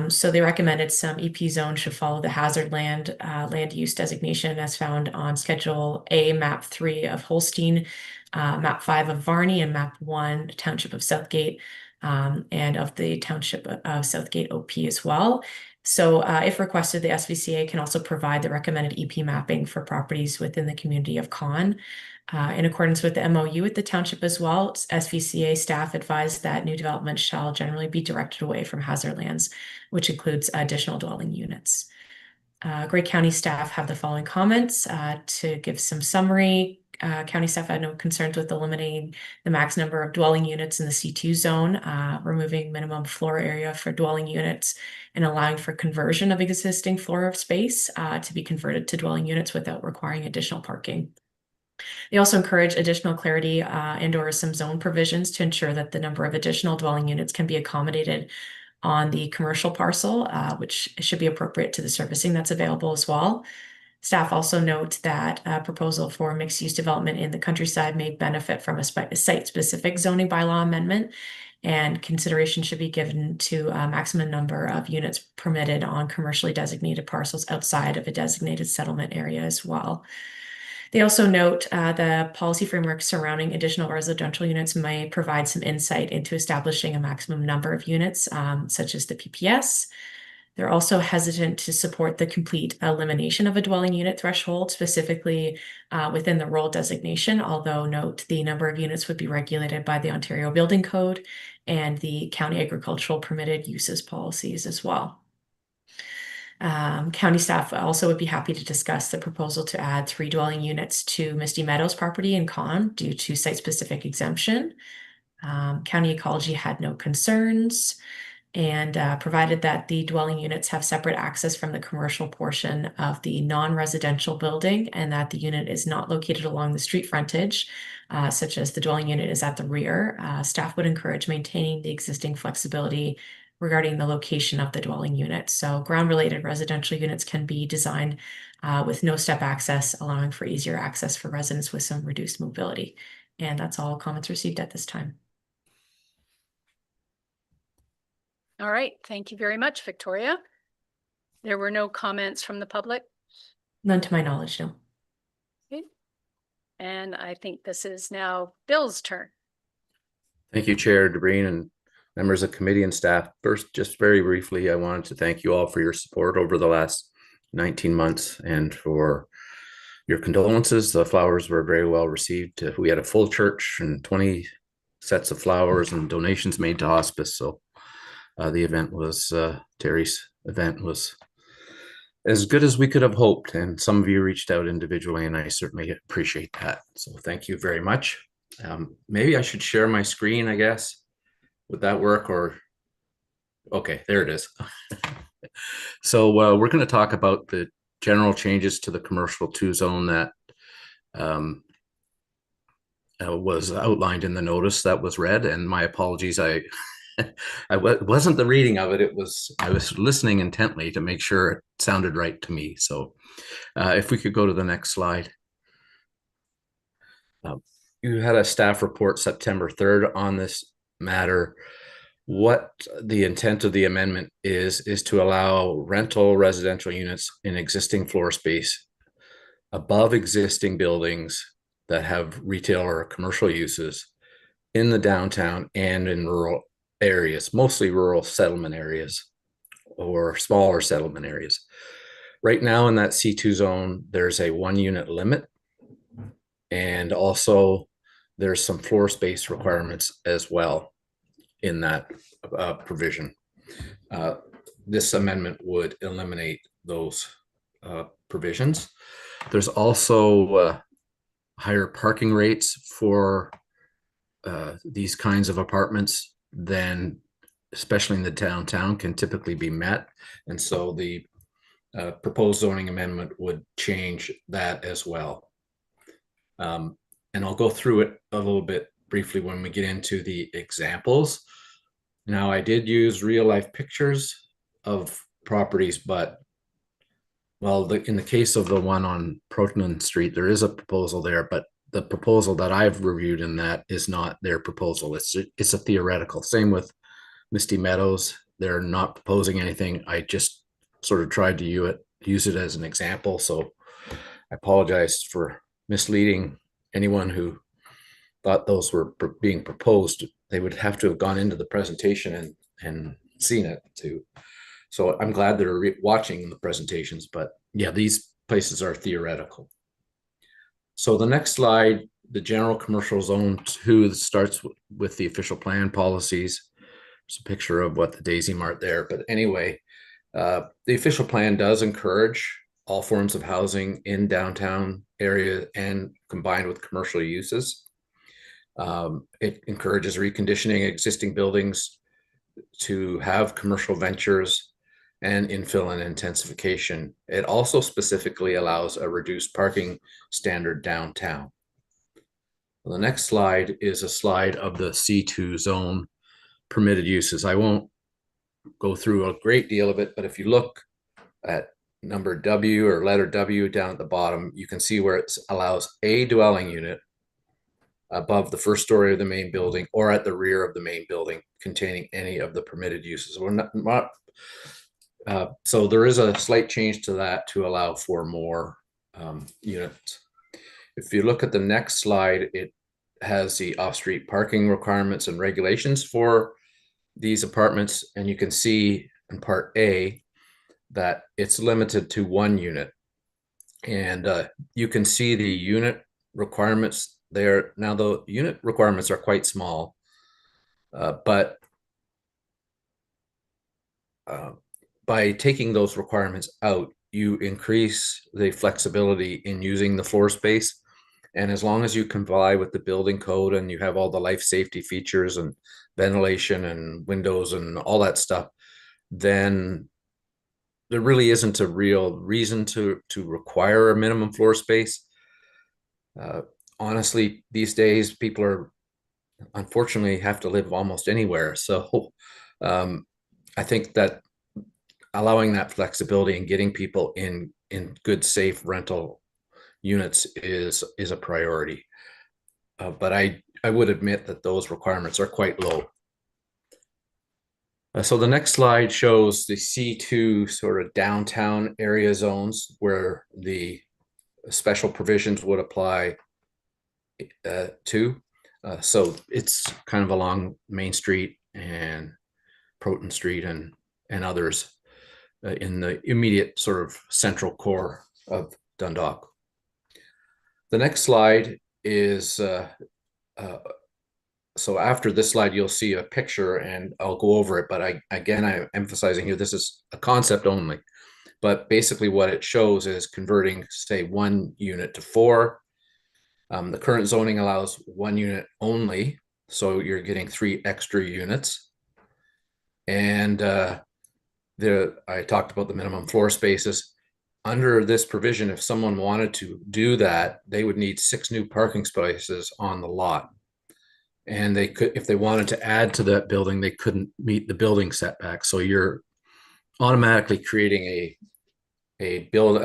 So they recommended some EP zones should follow the hazard land use designation as found on Schedule A, Map 3 of Holstein, Map 5 of Varney, and Map 1, Township of Southgate, and of the Township of Southgate OP as well. So if requested, the SVCA can also provide the recommended EP mapping for properties within the community of Con. In accordance with the MOU with the township as well, SVCA staff advised that new development shall generally be directed away from hazard lands, which includes additional dwelling units. Grey County staff have the following comments to give some summary. County staff had no concerns with eliminating the max number of dwelling units in the C2 zone, removing minimum floor area for dwelling units, and allowing for conversion of existing floor of space to be converted to dwelling units without requiring additional parking. They also encourage additional clarity and/or some zone provisions to ensure that the number of additional dwelling units can be accommodated on the commercial parcel, which should be appropriate to the servicing that's available as well. Staff also note that a proposal for mixed-use development in the countryside may benefit from a site-specific zoning bylaw amendment, and consideration should be given to a maximum number of units permitted on commercially designated parcels outside of a designated settlement area as well. They also note the policy framework surrounding additional residential units may provide some insight into establishing a maximum number of units, such as the PPS. They're also hesitant to support the complete elimination of a dwelling unit threshold, specifically within the rural designation, although note the number of units would be regulated by the Ontario Building Code and the county agricultural permitted uses policies as well. County staff also would be happy to discuss the proposal to add 3 dwelling units to Misty Meadows property in Con due to site-specific exemption. County ecology had no concerns, and provided that the dwelling units have separate access from the commercial portion of the non-residential building and that the unit is not located along the street frontage, such as the dwelling unit is at the rear. Staff would encourage maintaining the existing flexibility regarding the location of the dwelling unit. So ground-related residential units can be designed with no step access, allowing for easier access for residents with some reduced mobility. And that's all comments received at this time. All right, thank you very much, Victoria. There were no comments from the public. None to my knowledge, no. Okay. And I think this is now Bill's turn. Thank you, Chair DeBreen and members of committee and staff. First, just very briefly, I wanted to thank you all for your support over the last 19 months and for your condolences. The flowers were very well received. We had a full church and 20 sets of flowers and donations made to hospice. So the event was, Terry's event was as good as we could have hoped. And some of you reached out individually, and I certainly appreciate that. So thank you very much. Maybe I should share my screen, I guess. Would that work? Or okay, there it is. So we're going to talk about the general changes to the commercial 2 zone that was outlined in the notice that was read. And my apologies, I wasn't the reading of it. I was listening intently to make sure it sounded right to me. So if we could go to the next slide. You had a staff report September 3rd on this matter. What the intent of the amendment is to allow rental residential units in existing floor space above existing buildings that have retail or commercial uses in the downtown and in rural areas, mostly rural settlement areas or smaller settlement areas. Right now in that C2 zone, there's a 1 unit limit, and also there's some floor space requirements as well in that provision. This amendment would eliminate those provisions. There's also higher parking rates for these kinds of apartments than, especially in the downtown, can typically be met. And so the proposed zoning amendment would change that as well. and I'll go through it a little bit briefly when we get into the examples. Now, I did use real life pictures of properties, but well, in the case of the one on Proton Street, there is a proposal there, but the proposal that I've reviewed in that is not their proposal. It's a theoretical. Same with Misty Meadows. They're not proposing anything. I just sort of tried to use it as an example. So I apologize for misleading anyone who thought those were being proposed. They would have to have gone into the presentation and seen it too. So I'm glad they're watching the presentations, but yeah, these places are theoretical. So the next slide, the general commercial zone 2 starts with the official plan policies. There's a picture of what the Daisy Mart there, but anyway, the official plan does encourage all forms of housing in downtown area and combined with commercial uses. It encourages reconditioning existing buildings to have commercial ventures and infill and intensification. It also specifically allows a reduced parking standard downtown. The next slide is a slide of the C2 zone permitted uses. I won't go through a great deal of it, but if you look at number W or letter W down at the bottom, you can see where it allows a dwelling unit above the first story of the main building or at the rear of the main building containing any of the permitted uses. We're not so there is a slight change to that to allow for more units. If you look at the next slide, it has the off-street parking requirements and regulations for these apartments. And you can see in part A that it's limited to 1 unit. And you can see the unit requirements there. Now, the unit requirements are quite small, but by taking those requirements out, you increase the flexibility in using the floor space. And as long as you comply with the building code and you have all the life safety features and ventilation and windows and all that stuff, then there really isn't a real reason to require a minimum floor space. Honestly, these days, people are unfortunately have to live almost anywhere. So I think that allowing that flexibility and getting people in good, safe rental units is a priority. But I would admit that those requirements are quite low. So the next slide shows the C2 sort of downtown area zones where the special provisions would apply to. So it's kind of along Main Street and Proton Street and others in the immediate sort of central core of Dundalk. The next slide is, so after this slide, you'll see a picture and I'll go over it, but I'm emphasizing here, this is a concept only, but basically what it shows is converting, say, 1 unit to 4. The current zoning allows 1 unit only, so you're getting 3 extra units. And I talked about the minimum floor spaces. Under this provision, if someone wanted to do that, they would need 6 new parking spaces on the lot. And they could, if they wanted to add to that building, they couldn't meet the building setback. So you're automatically creating a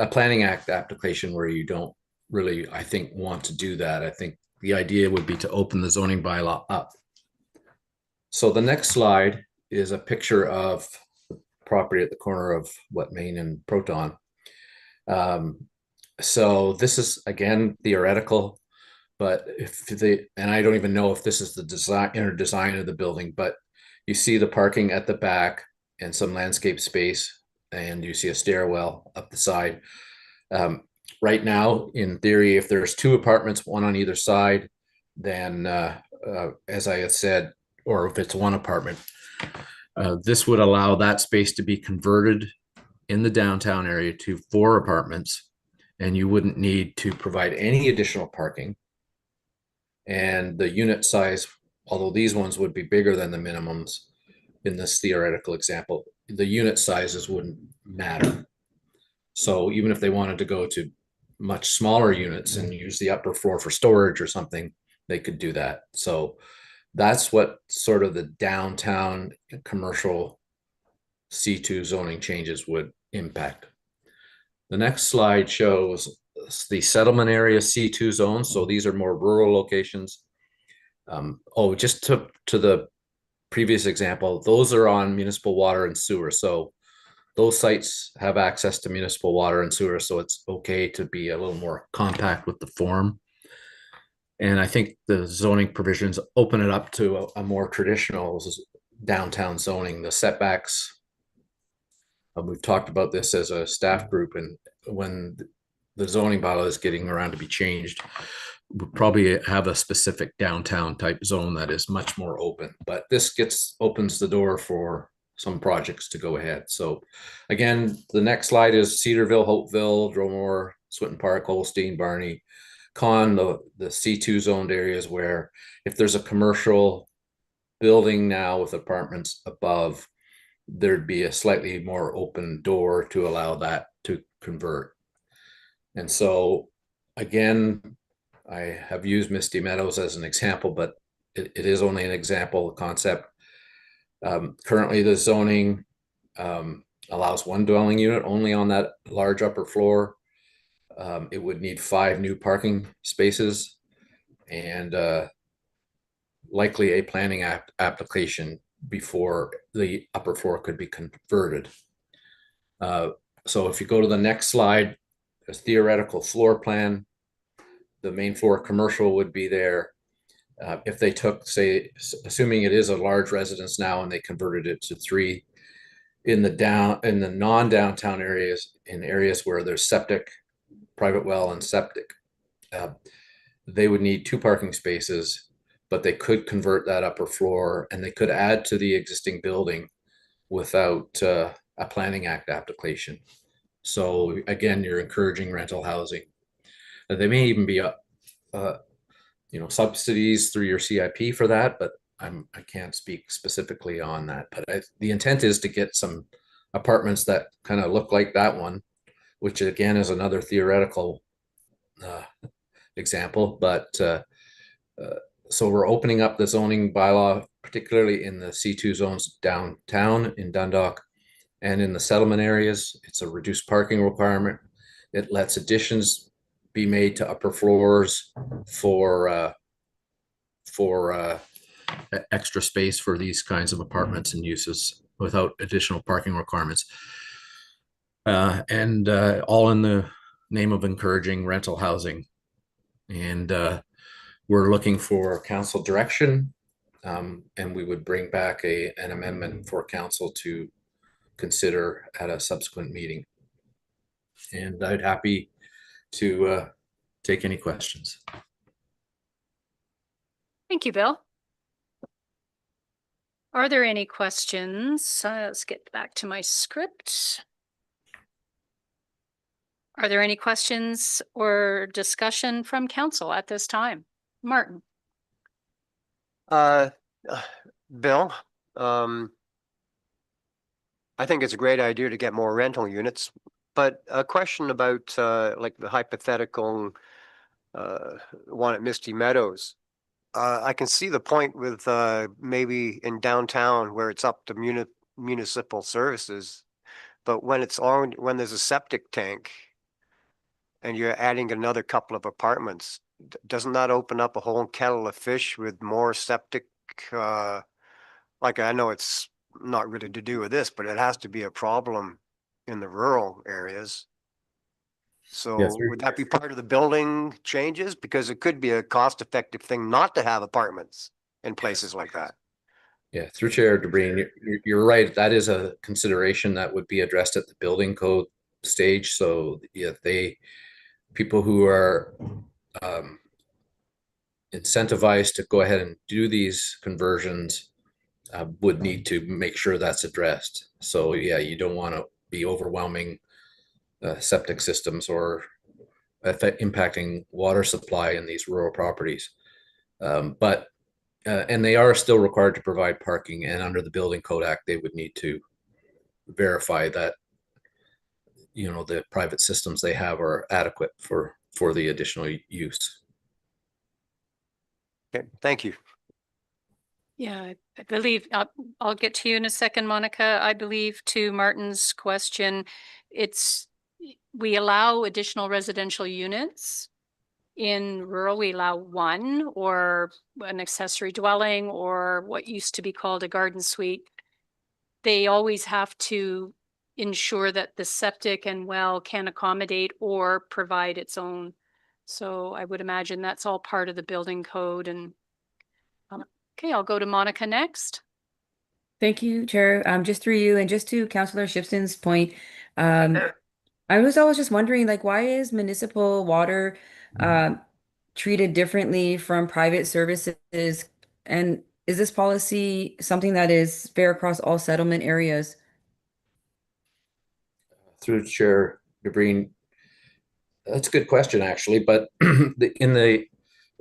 planning act application where you don't really, I think, want to do that. I think the idea would be to open the zoning bylaw up. So the next slide is a picture of the property at the corner of Main and Proton. So this is, again, theoretical, but and I don't even know if this is the inner design of the building, but you see the parking at the back and some landscape space, and you see a stairwell up the side. Right now, in theory, if there's 2 apartments, 1 on either side, then as I had said, or if it's 1 apartment, this would allow that space to be converted in the downtown area to 4 apartments, and you wouldn't need to provide any additional parking. And the unit size, although these ones would be bigger than the minimums in this theoretical example, the unit sizes wouldn't matter. So even if they wanted to go to much smaller units and use the upper floor for storage or something, they could do that. So that's what sort of the downtown commercial C2 zoning changes would impact. The next slide shows the settlement area C2 zones. So these are more rural locations. Just to the previous example, those are on municipal water and sewer. So those sites have access to municipal water and sewer. So it's okay to be a little more compact with the form. And I think the zoning provisions open it up to a more traditional downtown zoning. The setbacks, we've talked about this as a staff group, and when the zoning bylaw is getting around to be changed, we'll probably have a specific downtown type zone that is much more open. But this opens the door for some projects to go ahead. So again, the next slide is Cedarville, Hopeville, Dromore, Swinton Park, Holstein, Barney, Con, the C2 zoned areas where if there's a commercial building now with apartments above, there'd be a slightly more open door to allow that to convert. And so again, I have used Misty Meadows as an example, but it is only an example concept. Currently the zoning allows one dwelling unit only on that large upper floor. It would need 5 new parking spaces and likely a planning application before the upper floor could be converted. So if you go to the next slide, a theoretical floor plan, the main floor commercial would be there. If they took, say, assuming it is a large residence now and they converted it to 3 in the non-downtown areas, in areas where there's septic, private well and septic, they would need 2 parking spaces, but they could convert that upper floor and they could add to the existing building without a Planning Act application. So again, you're encouraging rental housing. They may even be subsidies through your CIP for that, but I can't speak specifically on that. But the intent is to get some apartments that kind of look like that one, which again is another theoretical example. But so we're opening up the zoning bylaw, particularly in the C2 zones downtown in Dundalk and in the settlement areas. It's a reduced parking requirement. It lets additions be made to upper floors for extra space for these kinds of apartments and uses without additional parking requirements. And all in the name of encouraging rental housing. And we're looking for council direction, and we would bring back an amendment for council to consider at a subsequent meeting. And I'd happy to take any questions. Thank you, Bill. Are there any questions? Let's get back to my script. Are there any questions or discussion from council at this time? Martin? Bill, I think it's a great idea to get more rental units, but a question about like the hypothetical one at Misty Meadows. I can see the point with maybe in downtown where it's up to municipal services, but when there's a septic tank and you're adding another couple of apartments, doesn't that open up a whole kettle of fish with more septic? Like, I know it's not really to do with this, but it has to be a problem in the rural areas. So Yes, would that be part of the building changes? Because it could be a cost-effective thing not to have apartments in places like that. Yeah, through Chair DeBreen, you're right. That is a consideration that would be addressed at the building code stage. So yeah, people who are incentivized to go ahead and do these conversions would need to make sure that's addressed. So yeah, you don't want to be overwhelming septic systems or impacting water supply in these rural properties. But and they are still required to provide parking, and under the Building Code Act, they would need to verify that the private systems they have are adequate for the additional use. Okay, thank you. Yeah, I believe, I'll get to you in a second, Monica. I believe to Martin's question, we allow additional residential units. In rural, we allow one or an accessory dwelling or what used to be called a garden suite. They always have to ensure that the septic and well can accommodate or provide its own. So I would imagine that's all part of the building code and okay, I'll go to Monica next. Thank you, Chair. Just through you and just to Councillor Shipston's point, I was always just wondering, like, why is municipal water treated differently from private services? And is this policy something that is fair across all settlement areas? Through Chair DeBreen, that's a good question, actually. But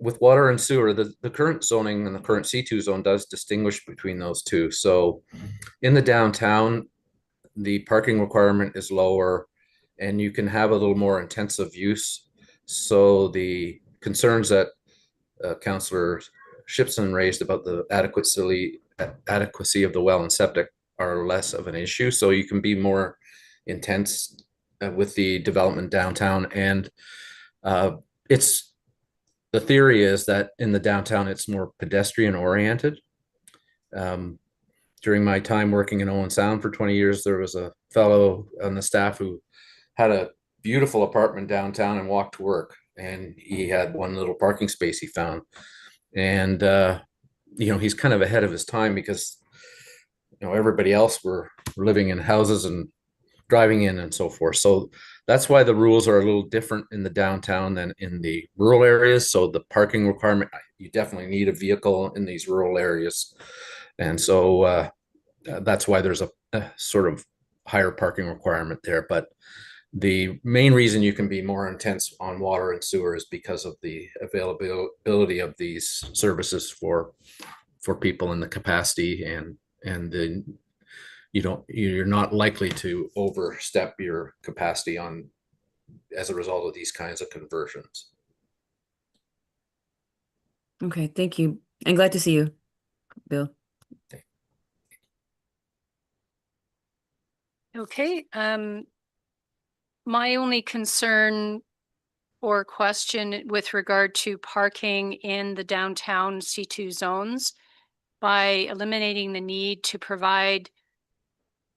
with water and sewer, the current zoning and the current C2 zone does distinguish between those two. So in the downtown, the parking requirement is lower and you can have a little more intensive use. So the concerns that Councillor Shipson raised about the adequacy of the well and septic are less of an issue. So you can be more intense with the development downtown. And the theory is that in the downtown, it's more pedestrian oriented. During my time working in Owen Sound for 20 years, there was a fellow on the staff who had a beautiful apartment downtown and walked to work. And he had one little parking space he found. And, he's kind of ahead of his time because, everybody else were living in houses and driving in and so forth. So that's why the rules are a little different in the downtown than in the rural areas. So the parking requirement, you definitely need a vehicle in these rural areas. And so that's why there's a sort of higher parking requirement there. But the main reason you can be more intense on water and sewer is because of the availability of these services for people in the capacity and then you're not likely to overstep your capacity as a result of these kinds of conversions. Okay, thank you. And glad to see you, Bill. Okay, my only concern or question with regard to parking in the downtown C2 zones, by eliminating the need to provide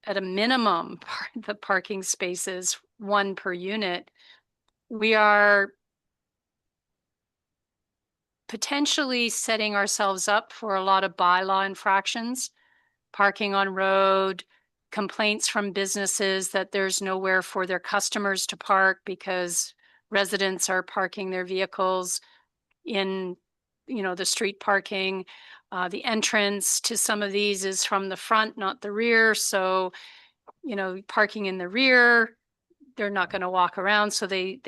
at a minimum the parking spaces, one per unit, we are potentially setting ourselves up for a lot of bylaw infractions, parking on road, complaints from businesses that there's nowhere for their customers to park because residents are parking their vehicles in, the street parking. The entrance to some of these is from the front, not the rear. So, parking in the rear, they're not going to walk around. So they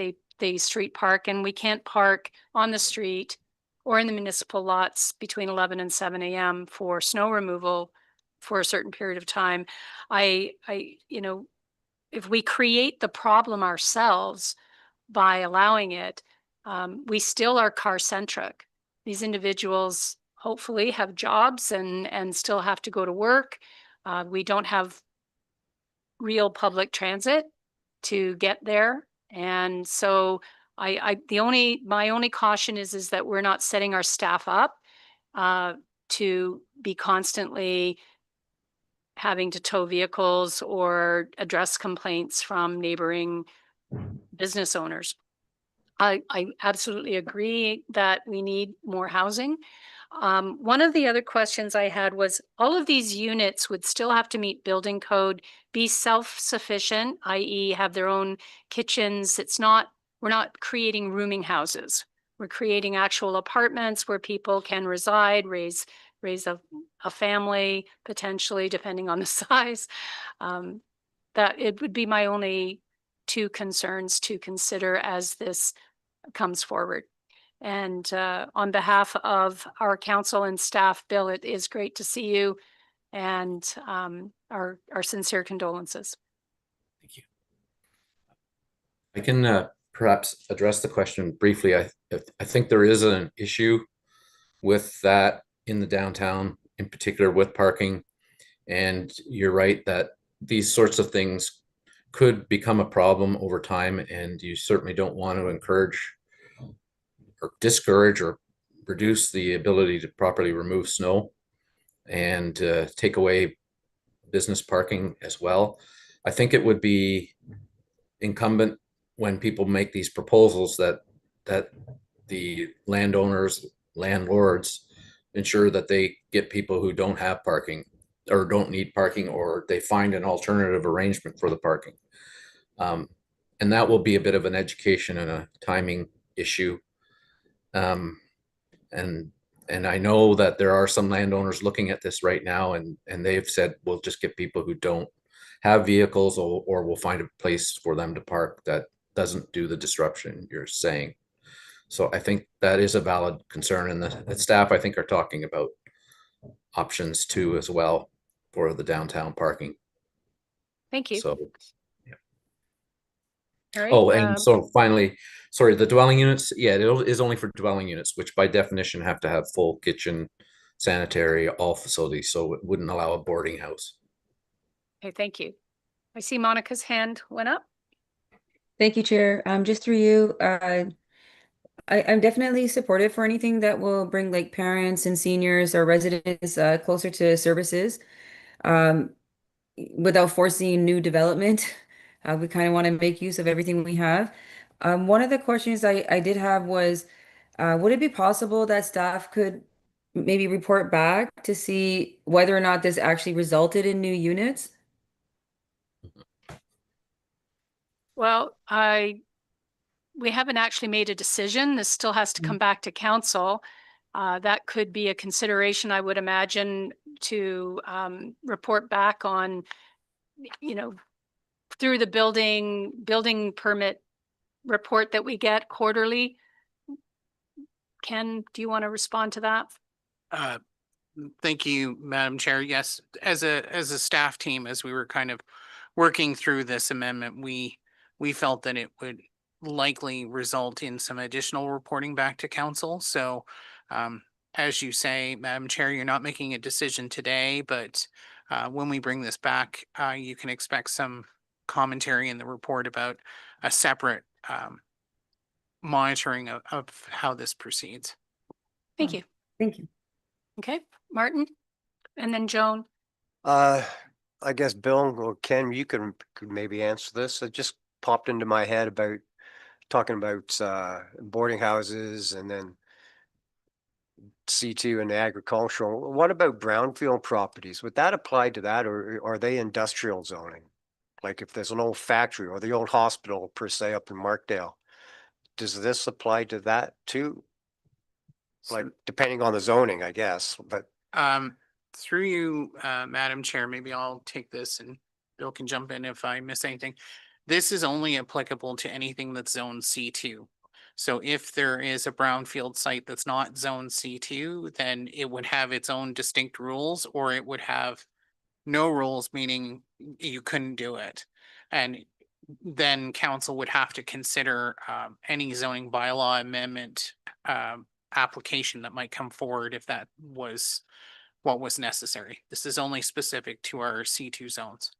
street park, and we can't park on the street or in the municipal lots between 11 and 7 a.m. for snow removal for a certain period of time. If we create the problem ourselves by allowing it, we still are car centric. These individuals hopefully have jobs and still have to go to work. We don't have real public transit to get there. And so my only caution is that we're not setting our staff up to be constantly having to tow vehicles or address complaints from neighboring business owners. I absolutely agree that we need more housing. One of the other questions I had was all of these units would still have to meet building code, be self-sufficient, i.e. have their own kitchens. We're not creating rooming houses. We're creating actual apartments where people can reside, raise a family, potentially, depending on the size. That it would be my only two concerns to consider as this comes forward. And on behalf of our council and staff, Bill, it is great to see you, and our sincere condolences. Thank you. I can perhaps address the question briefly. I think there is an issue with that in the downtown, in particular with parking. And you're right that these sorts of things could become a problem over time, and you certainly don't want to encourage or discourage or reduce the ability to properly remove snow and take away business parking as well. I think it would be incumbent when people make these proposals that the landlords ensure that they get people who don't have parking or don't need parking, or they find an alternative arrangement for the parking. And that will be a bit of an education and a timing issue. And I know that there are some landowners looking at this right now, and they've said, we'll just get people who don't have vehicles, or we'll find a place for them to park that doesn't do the disruption you're saying. So I think that is a valid concern, and the staff, I think, are talking about options too as well for the downtown parking. Thank you. So, All right, oh, and so finally, sorry, the dwelling units, yeah, it is only for dwelling units, which by definition have to have full kitchen, sanitary, all facilities, so it wouldn't allow a boarding house. okay, thank you. I see Monica's hand went up. Thank you, Chair. Just through you, I'm definitely supportive for anything that will bring like parents and seniors or residents closer to services without forcing new development. We kind of want to make use of everything we have. One of the questions I did have was, would it be possible that staff could maybe report back to see whether or not this actually resulted in new units? Well, we haven't actually made a decision. This still has to come back to council. That could be a consideration, I would imagine, to report back on, through the building permit report that we get quarterly. Ken, do you want to respond to that? Thank you, Madam Chair. Yes, as a staff team, as we were kind of working through this amendment, we felt that it would likely result in some additional reporting back to council. So as you say, Madam Chair, you're not making a decision today, but when we bring this back, you can expect some commentary in the report about a separate monitoring of how this proceeds. Thank you. Thank you. Okay, Martin, and then Joan. I guess Bill or Ken, you could maybe answer this. It just popped into my head about talking about boarding houses and then C2 and agricultural. What about brownfield properties? Would that apply to that, or are they industrial zoning? Like if there's an old factory or the old hospital per se up in Markdale, does this apply to that too? Like depending on the zoning, I guess, but. Through you, Madam Chair, maybe I'll take this and Bill can jump in if I miss anything. This is only applicable to anything that's zone C2. So if there is a brownfield site that's not zone C2, then it would have its own distinct rules, or it would have no rules, meaning you couldn't do it. And then council would have to consider any zoning bylaw amendment application that might come forward if that was what was necessary. This is only specific to our C2 zones.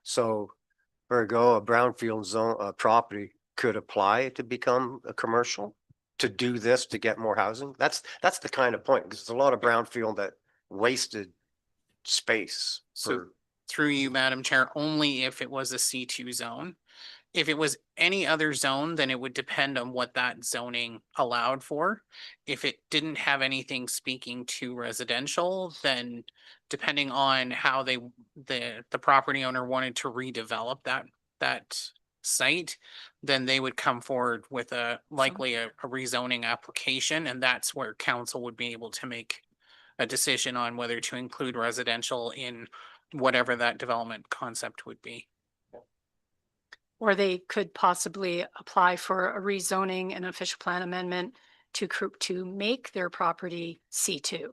So, ergo, a brownfield zone property could apply to become a commercial, to do this, to get more housing. That's the kind of point, because there's a lot of brownfield that wasted space. So through you, Madam Chair, only if it was a C2 zone. If it was any other zone, then it would depend on what that zoning allowed for. If it didn't have anything speaking to residential, then depending on how the property owner wanted to redevelop that site, then they would come forward with likely a rezoning application, and that's where council would be able to make a decision on whether to include residential in whatever that development concept would be. Or they could possibly apply for a rezoning and official plan amendment to make their property C2.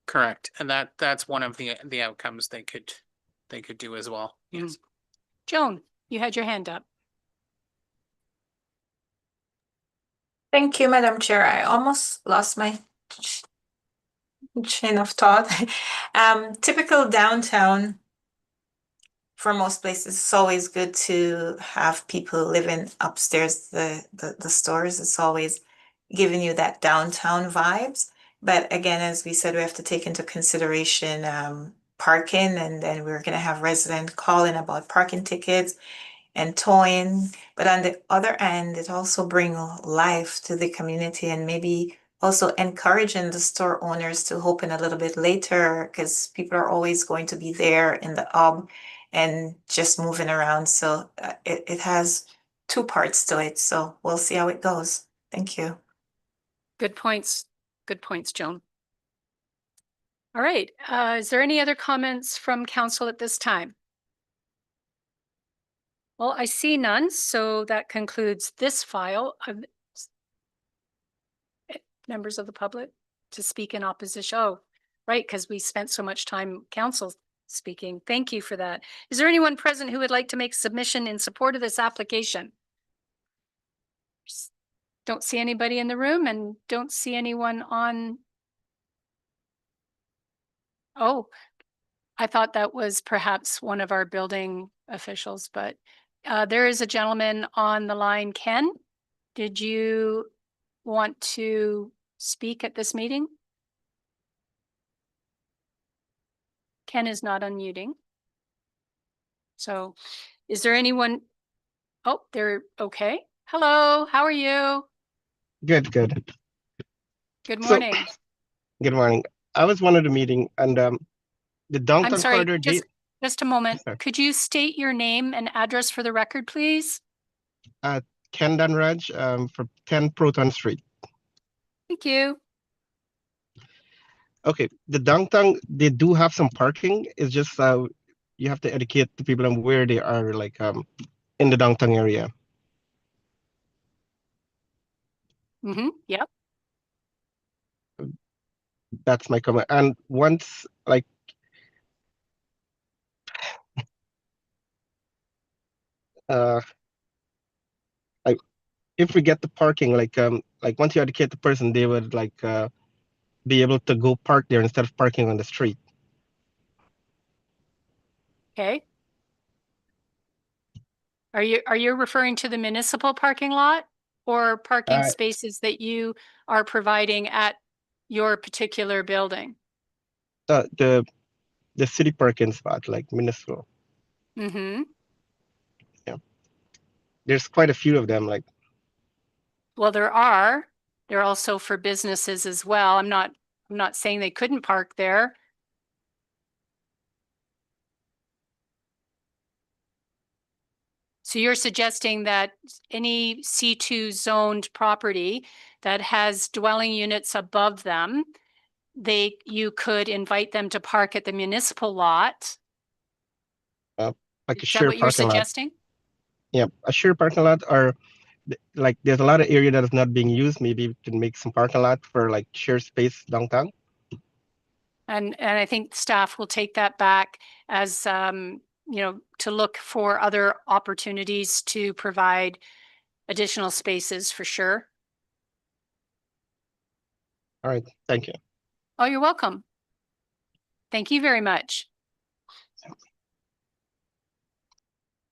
Correct. And that's one of the outcomes they could do as well. Yes. Joan, you had your hand up. Thank you, Madam Chair. I almost lost my chain of thought. Typical downtown, for most places, it's always good to have people living upstairs, the stores. It's always giving you that downtown vibes. But again, as we said, we have to take into consideration parking, and then we're gonna have resident calling about parking tickets and towing. But on the other end, it also bring life to the community and maybe also encouraging the store owners to open a little bit later because people are always going to be there in the hub and just moving around. So it has two parts to it. So we'll see how it goes. Thank you. Good points. Good points, Joan. All right. Is there any other comments from council at this time? Well, I see none, so that concludes this file. Members of the public to speak in opposition. Oh, right, because we spent so much time council speaking. Thank you for that. Is there anyone present who would like to make submission in support of this application? Don't see anybody in the room and don't see anyone on. Oh, I thought that was perhaps one of our building officials, but there is a gentleman on the line. Ken, did you want to speak at this meeting? Ken is not unmuting. So is there anyone? Oh, they're okay. Hello, how are you? Good. Good So, morning. good morning. I was one of the meeting and the I'm downtown sorry, corridor. just a moment. Sorry. Could you state your name and address for the record, please? Ken Dunraj from 10 Proton Street. Thank you. Okay, the downtown, they do have some parking. It's just you have to educate the people on where they are, like in the downtown area. Yep. That's my comment. And once, like, if we get the parking, like once you educate the person, they would be able to go park there instead of parking on the street. Okay. Are you referring to the municipal parking lot or parking spaces that you are providing at your particular building? The city parking spot, like municipal. Mm-hmm. Yeah. There's quite a few of them, like. Well, they're also for businesses as well. I'm not saying they couldn't park there. So you're suggesting that any C2 zoned property that has dwelling units above them, you could invite them to park at the municipal lot? Like a Is that shared what you're parking lot. suggesting? Yeah, a shared parking lot, or like there's a lot of area that is not being used. Maybe we can make some parking lot for like shared space downtown. And I think staff will take that back as to look for other opportunities to provide additional spaces for sure. All right, thank you. Oh, you're welcome. Thank you very much.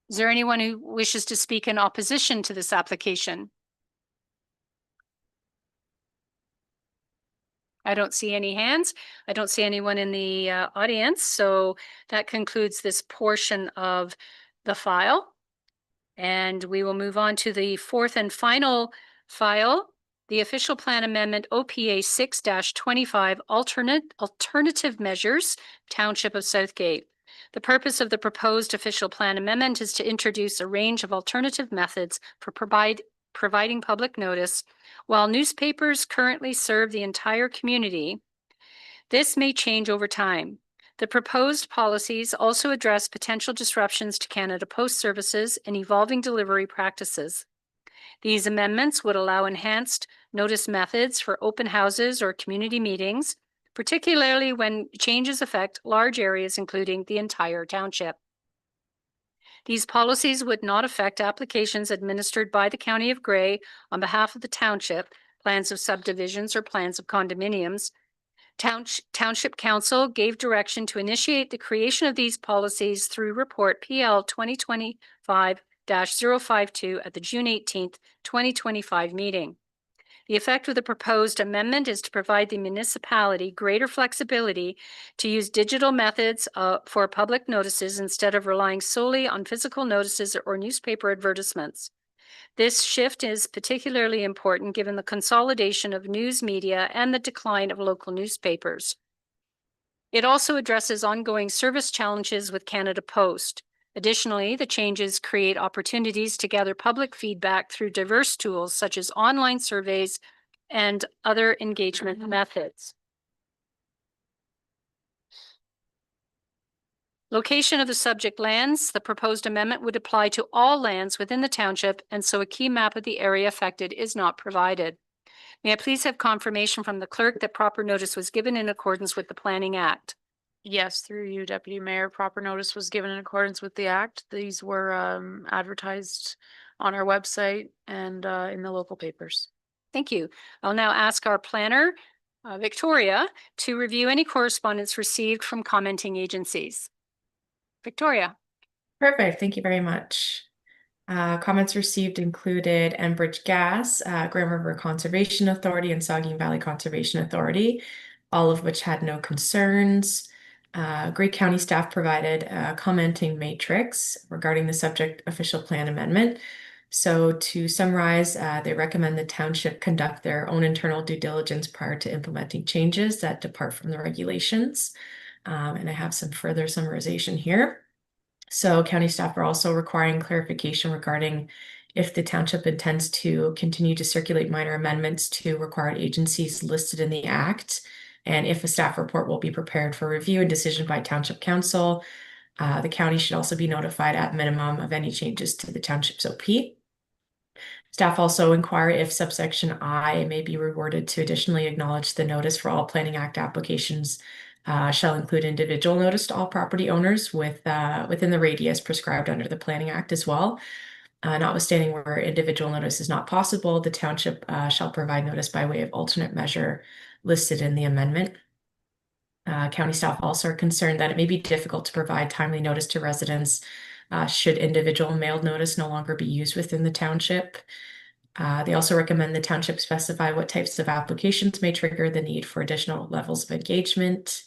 Is there anyone who wishes to speak in opposition to this application? I don't see any hands. I don't see anyone in the audience. So that concludes this portion of the file. And we will move on to the fourth and final file, the official plan amendment OPA 6-25 alternative measures, Township of Southgate. The purpose of the proposed official plan amendment is to introduce a range of alternative methods for providing public notice. While newspapers currently serve the entire community, this may change over time. The proposed policies also address potential disruptions to Canada Post services and evolving delivery practices. These amendments would allow enhanced notice methods for open houses or community meetings, particularly when changes affect large areas, including the entire township. These policies would not affect applications administered by the County of Gray on behalf of the township, plans of subdivisions or plans of condominiums. Township Council gave direction to initiate the creation of these policies through report PL 2025-052 at the June 18th, 2025 meeting. The effect of the proposed amendment is to provide the municipality greater flexibility to use digital methods for public notices instead of relying solely on physical notices or newspaper advertisements. This shift is particularly important given the consolidation of news media and the decline of local newspapers. It also addresses ongoing service challenges with Canada Post. Additionally, the changes create opportunities to gather public feedback through diverse tools such as online surveys and other engagement methods. Location of the subject lands. The proposed amendment would apply to all lands within the township, and so a key map of the area affected is not provided. May I please have confirmation from the clerk that proper notice was given in accordance with the Planning Act? Yes, through you, Deputy Mayor, proper notice was given in accordance with the act. These were advertised on our website and in the local papers. Thank you. I'll now ask our planner, Victoria, to review any correspondence received from commenting agencies. Victoria. Perfect. Thank you very much. Comments received included Enbridge Gas, Grand River Conservation Authority, and Saugeen Valley Conservation Authority, all of which had no concerns. Grey County staff provided a commenting matrix regarding the subject official plan amendment. So to summarize, they recommend the township conduct their own internal due diligence prior to implementing changes that depart from the regulations. And I have some further summarization here. So county staff are also requiring clarification regarding if the township intends to continue to circulate minor amendments to required agencies listed in the act, and if a staff report will be prepared for review and decision by township council. The county should also be notified at minimum of any changes to the township's OP. Staff also inquire if subsection I may be reworded to additionally acknowledge the notice for all Planning Act applications shall include individual notice to all property owners within the radius prescribed under the Planning Act as well. Notwithstanding where individual notice is not possible, the township shall provide notice by way of alternate measure listed in the amendment. County staff also are concerned that it may be difficult to provide timely notice to residents should individual mailed notice no longer be used within the township. They also recommend the township specify what types of applications may trigger the need for additional levels of engagement.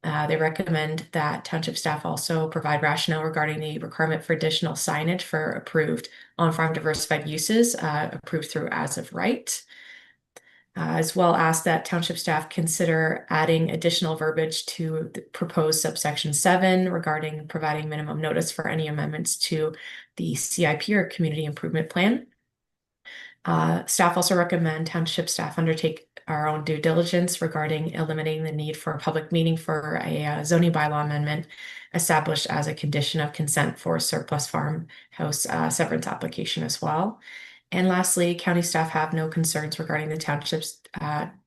They recommend that township staff also provide rationale regarding the requirement for additional signage for approved on-farm diversified uses approved through as of right. As well, ask that township staff consider adding additional verbiage to the proposed subsection 7 regarding providing minimum notice for any amendments to the CIP or Community Improvement Plan. Staff also recommend township staff undertake our own due diligence regarding eliminating the need for a public meeting for a zoning bylaw amendment established as a condition of consent for surplus farmhouse severance application as well. And lastly, county staff have no concerns regarding the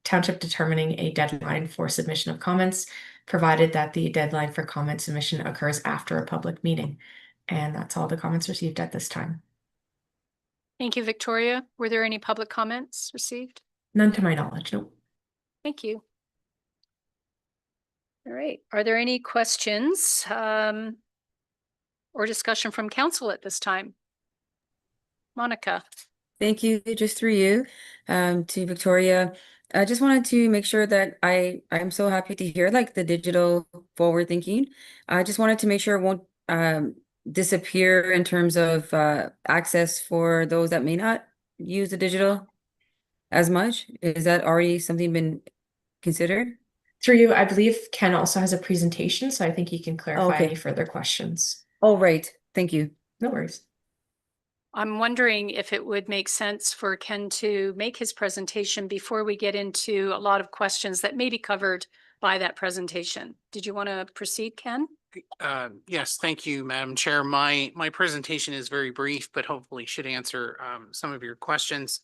township determining a deadline for submission of comments, provided that the deadline for comment submission occurs after a public meeting. And that's all the comments received at this time. Thank you, Victoria. Were there any public comments received? None to my knowledge, no. Thank you. All right. Are there any questions or discussion from council at this time? Monica. Thank you. Just through you, to Victoria. I just wanted to make sure that I'm so happy to hear like the digital forward thinking. I just wanted to make sure it won't disappear in terms of access for those that may not use the digital as much. Is that already something been considered? Through you, I believe Ken also has a presentation, so I think he can clarify Okay. any further questions. Oh, right. Thank you. No worries. I'm wondering if it would make sense for Ken to make his presentation before we get into a lot of questions that may be covered by that presentation. Did you want to proceed, Ken? Yes, thank you, Madam Chair. My presentation is very brief, but hopefully should answer some of your questions.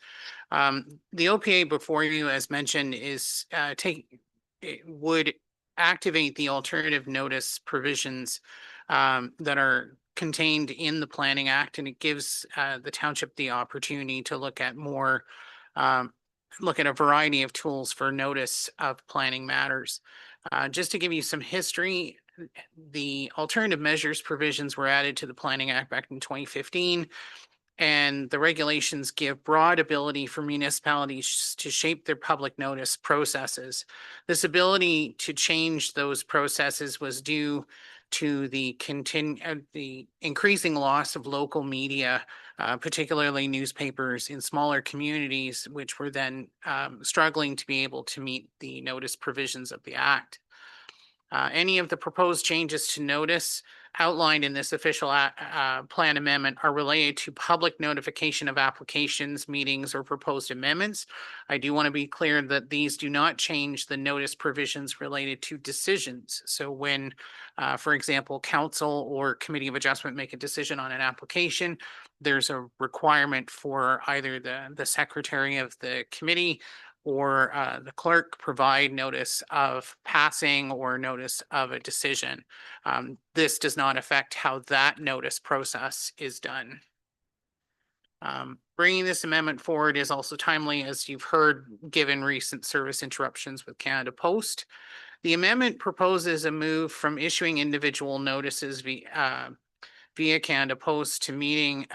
The OPA before you, as mentioned, is it would activate the alternative notice provisions that are contained in the Planning Act, and it gives the township the opportunity to look at look at a variety of tools for notice of planning matters. Just to give you some history, the alternative measures provisions were added to the Planning Act back in 2015. And the regulations give broad ability for municipalities to shape their public notice processes. This ability to change those processes was due to the increasing loss of local media, particularly newspapers in smaller communities, which were then struggling to be able to meet the notice provisions of the Act. Any of the proposed changes to notice outlined in this official plan amendment are related to public notification of applications, meetings, or proposed amendments. I do want to be clear that these do not change the notice provisions related to decisions. So when, for example, council or committee of adjustment make a decision on an application, there's a requirement for either the secretary of the committee or the clerk provide notice of passing or notice of a decision. This does not affect how that notice process is done. Bringing this amendment forward is also timely, as you've heard, given recent service interruptions with Canada Post. The amendment proposes a move from issuing individual notices via Canada Post to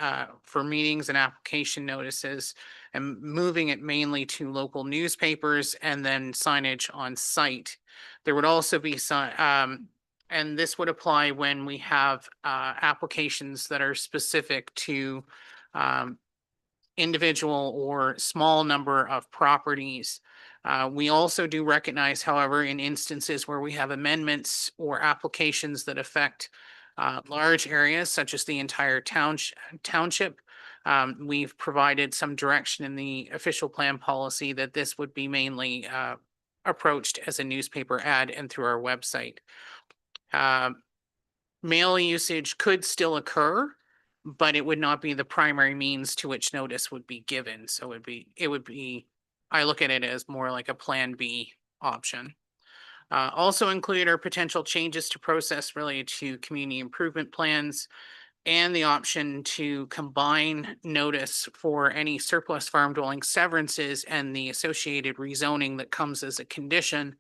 for meetings and application notices, and moving it mainly to local newspapers and then signage on site. There would also be some, and this would apply when we have applications that are specific to individual or small number of properties. We also do recognize, however, in instances where we have amendments or applications that affect large areas such as the entire township, we've provided some direction in the official plan policy that this would be mainly approached as a newspaper ad and through our website. Mail usage could still occur, but it would not be the primary means to which notice would be given. So it would be, I look at it as more like a plan B option. Also included are potential changes to process related to community improvement plans and the option to combine notice for any surplus farm dwelling severances and the associated rezoning that comes as a condition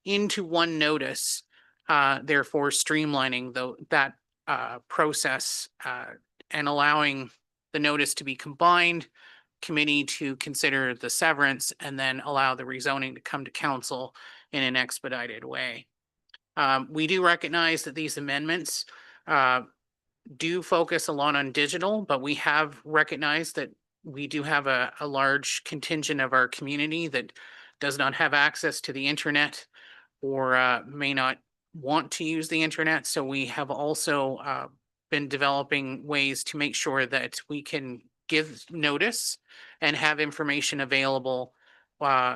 into one notice, therefore streamlining that process and allowing the notice to be combined, committee to consider the severance, and then allow the rezoning to come to council in an expedited way. We do recognize that these amendments do focus a lot on digital, but we have recognized that we do have a large contingent of our community that does not have access to the internet or may not want to use the internet. So we have also been developing ways to make sure that we can give notice and have information available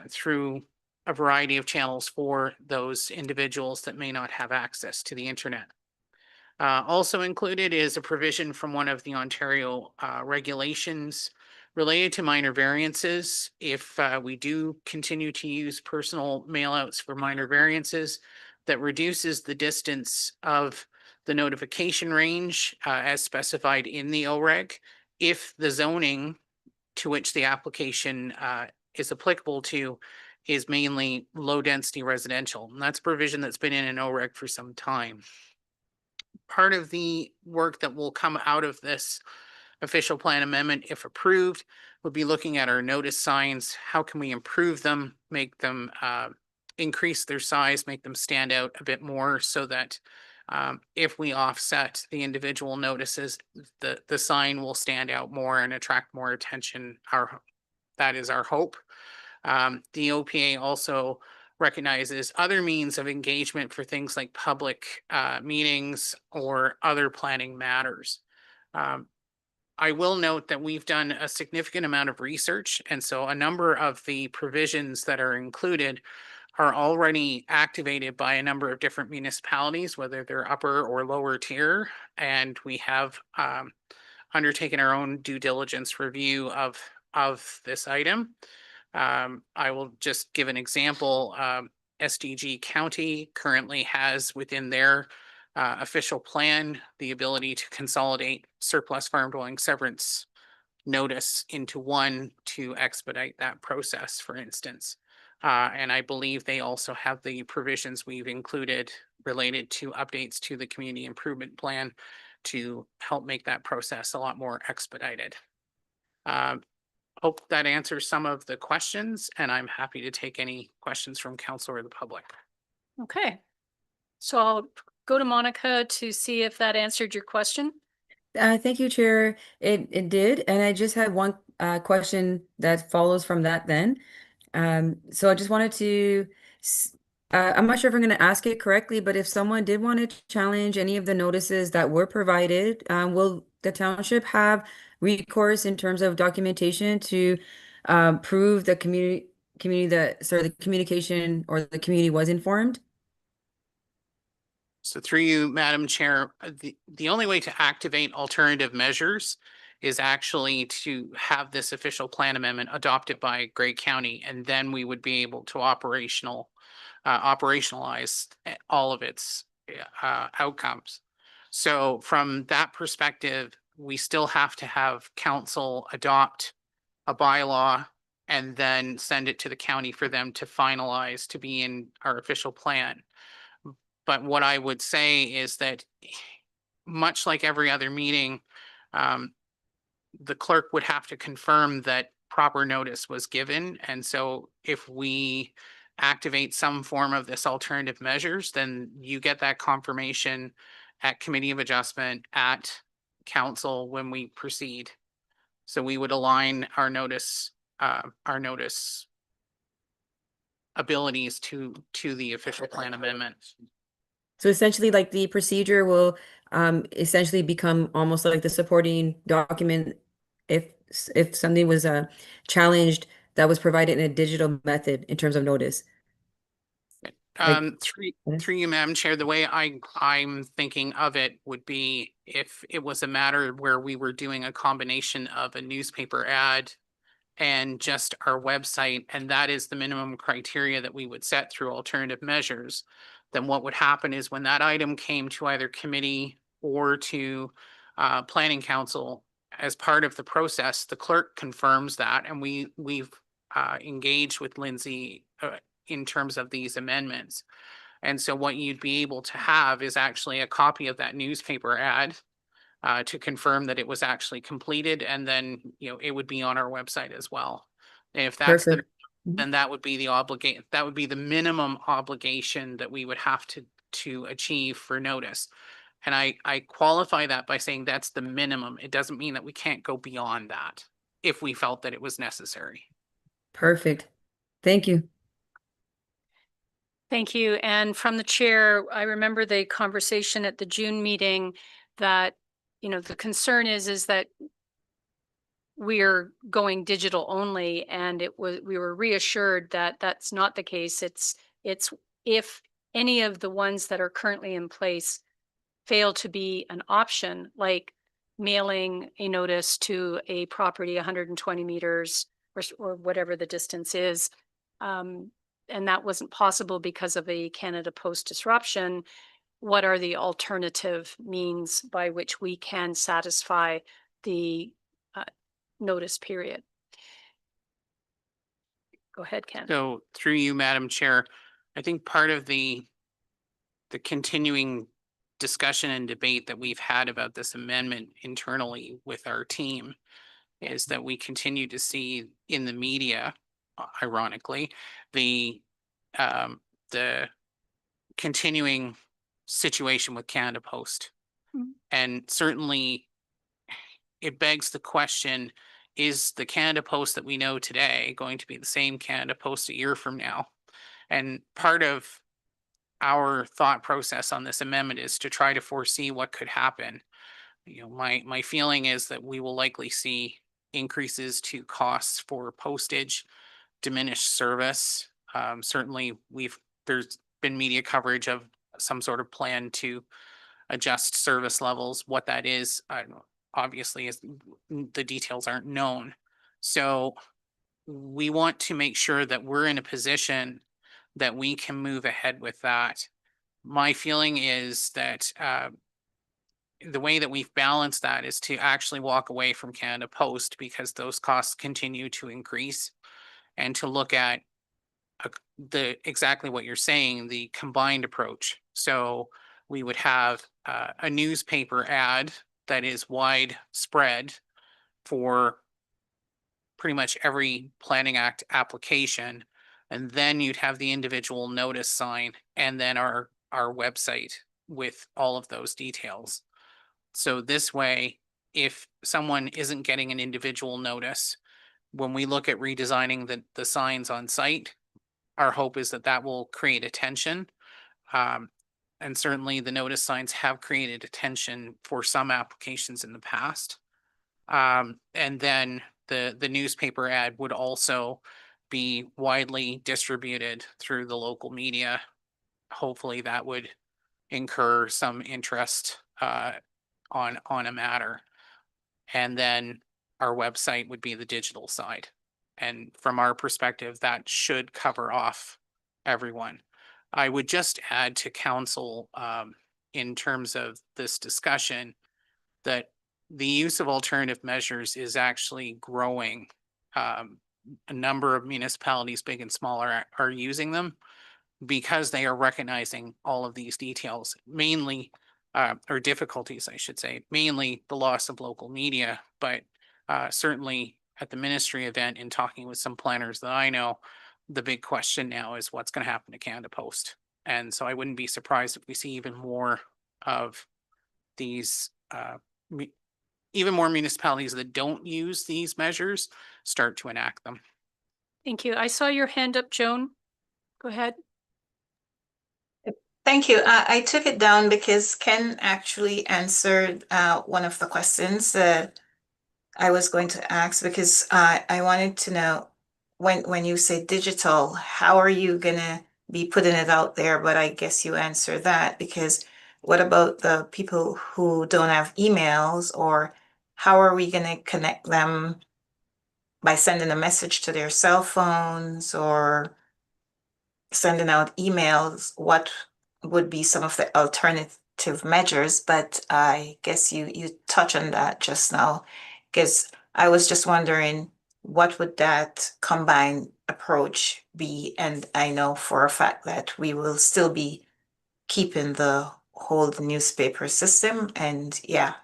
through a variety of channels for those individuals that may not have access to the internet. Also included is a provision from one of the Ontario regulations related to minor variances. If we do continue to use personal mailouts for minor variances, that reduces the distance of the notification range as specified in the OREG if the zoning to which the application is applicable to is mainly low density residential. And that's a provision that's been in an OREG for some time. Part of the work that will come out of this official plan amendment, if approved, would be looking at our notice signs. How can we improve them, make them increase their size, make them stand out a bit more so that if we offset the individual notices, the sign will stand out more and attract more attention. That is our hope. The OPA also recognizes other means of engagement for things like public meetings or other planning matters. I will note that we've done a significant amount of research, and so a number of the provisions that are included are already activated by a number of different municipalities, whether they're upper or lower tier, and we have undertaken our own due diligence review of this item. I will just give an example. SDG County currently has within their official plan, the ability to consolidate surplus farm dwelling severance notice into one to expedite that process, for instance. And I believe they also have the provisions we've included related to updates to the community improvement plan to help make that process a lot more expedited. Hope that answers some of the questions, and I'm happy to take any questions from council or the public. Okay. So I'll go to Monica to see if that answered your question. Thank you, Chair. It did, and I just had one question that follows from that then. So I just wanted to, I'm not sure if I'm going to ask it correctly, but if someone did want to challenge any of the notices that were provided, will the township have recourse in terms of documentation to prove the the communication or the community was informed? So through you, Madam Chair, the only way to activate alternative measures is actually to have this official plan amendment adopted by Grey County, and then we would be able to operationalize all of its outcomes. So from that perspective, we still have to have council adopt a bylaw and then send it to the county for them to finalize to be in our official plan. But what I would say is that much like every other meeting, the clerk would have to confirm that proper notice was given. And so if we activate some form of this alternative measures, then you get that confirmation at committee of adjustment at council when we proceed. So we would align our notice abilities to the official plan amendment. So essentially, like the procedure will essentially become almost like the supporting document if something was challenged that was provided in a digital method in terms of notice. Through you, Madam Chair, the way I'm thinking of it would be if it was a matter where we were doing a combination of a newspaper ad and just our website, and that is the minimum criteria that we would set through alternative measures, then what would happen is when that item came to either committee or to planning council as part of the process, the clerk confirms that, and we've engaged with Lindsay in terms of these amendments. And so what you'd be able to have is actually a copy of that newspaper ad to confirm that it was actually completed, and then, it would be on our website as well. And if that's Perfect. then that would be the minimum obligation that we would have to achieve for notice. And I qualify that by saying that's the minimum. It doesn't mean that we can't go beyond that if we felt that it was necessary. Perfect. Thank you. Thank you. And from the chair, I remember the conversation at the June meeting that, the concern is that we're going digital only, and we were reassured that that's not the case. It's if any of the ones that are currently in place fail to be an option, like mailing a notice to a property 120 meters or whatever the distance is, and that wasn't possible because of a Canada Post disruption, what are the alternative means by which we can satisfy the notice period? Go ahead, Ken. So through you, Madam Chair, I think part of the continuing discussion and debate that we've had about this amendment internally with our team is that we continue to see in the media, ironically, the continuing situation with Canada Post. Mhm. And certainly it begs the question, is the Canada Post that we know today going to be the same Canada Post a year from now? And part of our thought process on this amendment is to try to foresee what could happen. My feeling is that we will likely see increases to costs for postage, diminished service. Certainly there's been media coverage of some sort of plan to adjust service levels. What that is, obviously, is the details aren't known. So we want to make sure that we're in a position that we can move ahead with that My feeling is that the way that we've balanced that is to actually walk away from Canada Post because those costs continue to increase, and to look at the exactly what you're saying, the combined approach. So we would have a newspaper ad that is widespread for pretty much every Planning Act application. And then you'd have the individual notice sign and then our website with all of those details. So this way, if someone isn't getting an individual notice, when we look at redesigning the signs on site, our hope is that that will create attention. And certainly the notice signs have created attention for some applications in the past. And then the newspaper ad would also be widely distributed through the local media. Hopefully that would incur some interest on a matter. And then our website would be the digital side. And from our perspective, that should cover off everyone. I would just add to council in terms of this discussion that the use of alternative measures is actually growing. A number of municipalities, big and small, are using them because they are recognizing all of these details, mainly or difficulties, I should say, mainly the loss of local media, but certainly at the ministry event, in talking with some planners that I know, the big question now is what's going to happen to Canada Post. And so I wouldn't be surprised if we see even more of these, even more municipalities that don't use these measures start to enact them. Thank you. I saw your hand up, Joan. Go ahead. Thank you. I took it down because Ken actually answered one of the questions that I was going to ask, because I wanted to know when you say digital, how are you gonna be putting it out there? But I guess you answered that, because what about the people who don't have emails, or how are we gonna connect them by sending a message to their cell phones or sending out emails? What would be some of the alternative measures? But I guess you touch on that just now, because I was just wondering, what would that combined approach be? And I know for a fact that we will still be keeping the whole newspaper system, and yeah,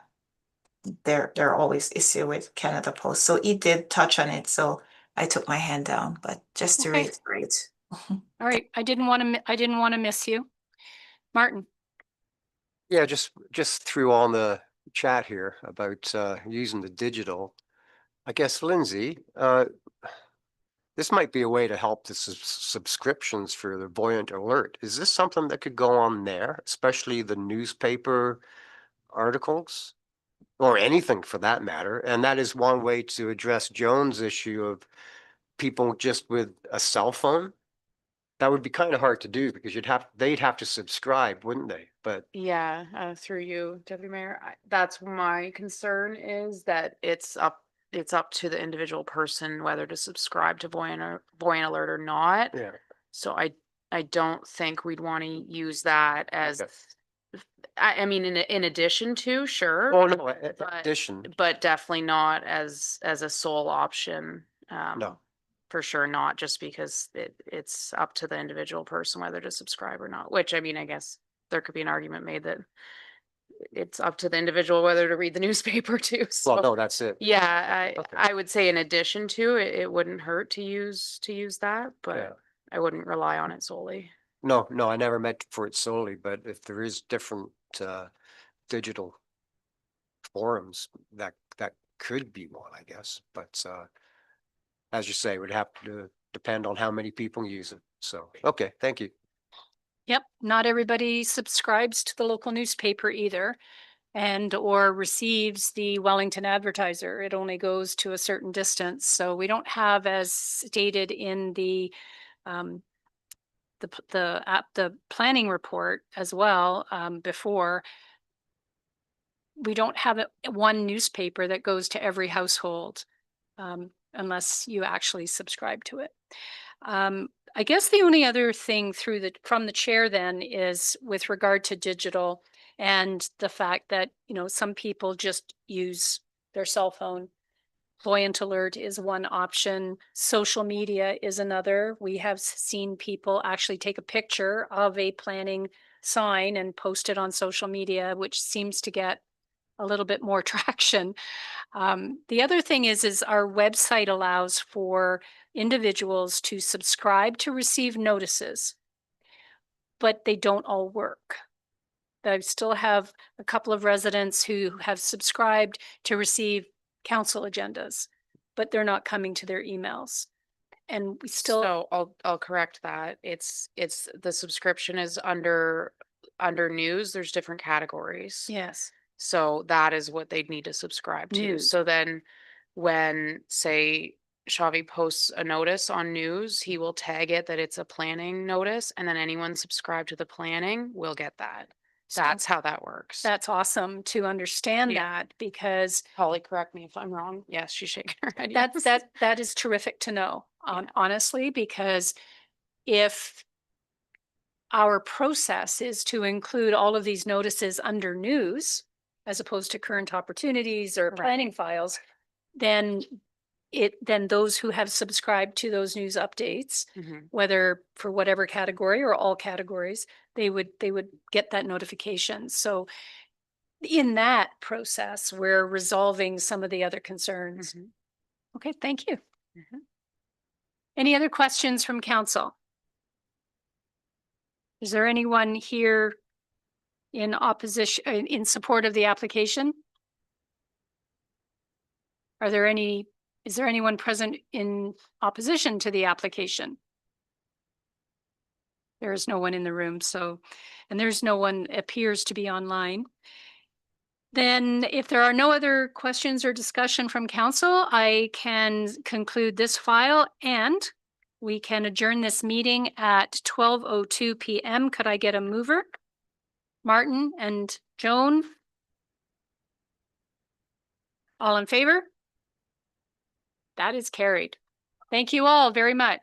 there are always issue with Canada Post. So he did touch on it, so I took my hand down, but just to Okay. reiterate. All right. I didn't want to miss you. Martin. Yeah, just threw on the chat here about using the digital. I guess, Lindsay, this might be a way to help the subscriptions for the Buoyant Alert. Is this something that could go on there, especially the newspaper articles? Or anything for that matter? And that is one way to address Joan's issue of people just with a cell phone. That would be kind of hard to do because they'd have to subscribe, wouldn't they? But Yeah, through you, Deputy Mayor, that's my concern, is that it's up to the individual person whether to subscribe to Buoyant Alert or not. yeah, So I don't think we'd want to use that as, Okay. I mean, in addition to, sure, oh no, but- addition, but definitely not as a sole option. no. For sure not, just because it's up to the individual person whether to subscribe or not, which, I mean, I guess there could be an argument made that it's up to the individual whether to read the newspaper too. Well, So no, that's it. yeah, Okay. I would say in addition to it, it wouldn't hurt to use that, Yeah. but I wouldn't rely on it solely. No, I never meant for it solely, but if there is different digital forums, that could be one, I guess. But as you say, it would have to depend on how many people use it. So, okay, thank you. Yep. Not everybody subscribes to the local newspaper either, and or receives the Wellington Advertiser. It only goes to a certain distance. So we don't have, as stated in the planning report as well, before, we don't have one newspaper that goes to every household, unless you actually subscribe to it. I guess the only other thing from the chair then is with regard to digital and the fact that, some people just use their cell phone. Voyant alert is one option. Social media is another. We have seen people actually take a picture of a planning sign and post it on social media, which seems to get a little bit more traction. The other thing is our website allows for individuals to subscribe to receive notices, but they don't all work. I still have a couple of residents who have subscribed to receive council agendas, but they're not coming to their emails. And we still, So I'll correct that. It's the subscription is under news. There's different categories. yes, So that is what they'd need to subscribe to. News. So then when, say, Shavi posts a notice on news, he will tag it that it's a planning notice, and then anyone subscribed to the planning will get that. That's how that works. that's awesome to understand Yeah. that, because Holly, correct me if I'm wrong. Yes, she's shaking her head. yes. that is terrific to know, honestly, because if our process is to include all of these notices under news as opposed to current opportunities or Correct. planning files, then those who have subscribed to those news updates, Mhm. whether for whatever category or all categories, they would get that notification. So in that process, we're resolving some of the other concerns. Mhm. Okay, thank you. Mhm. Any other questions from council? Is there anyone here in opposition, in support of the application? Is there anyone present in opposition to the application? There is no one in the room, and there's no one appears to be online. Then if there are no other questions or discussion from council, I can conclude this file and we can adjourn this meeting at 12:02 PM. Could I get a mover? Martin and Joan? All in favor? That is carried. Thank you all very much.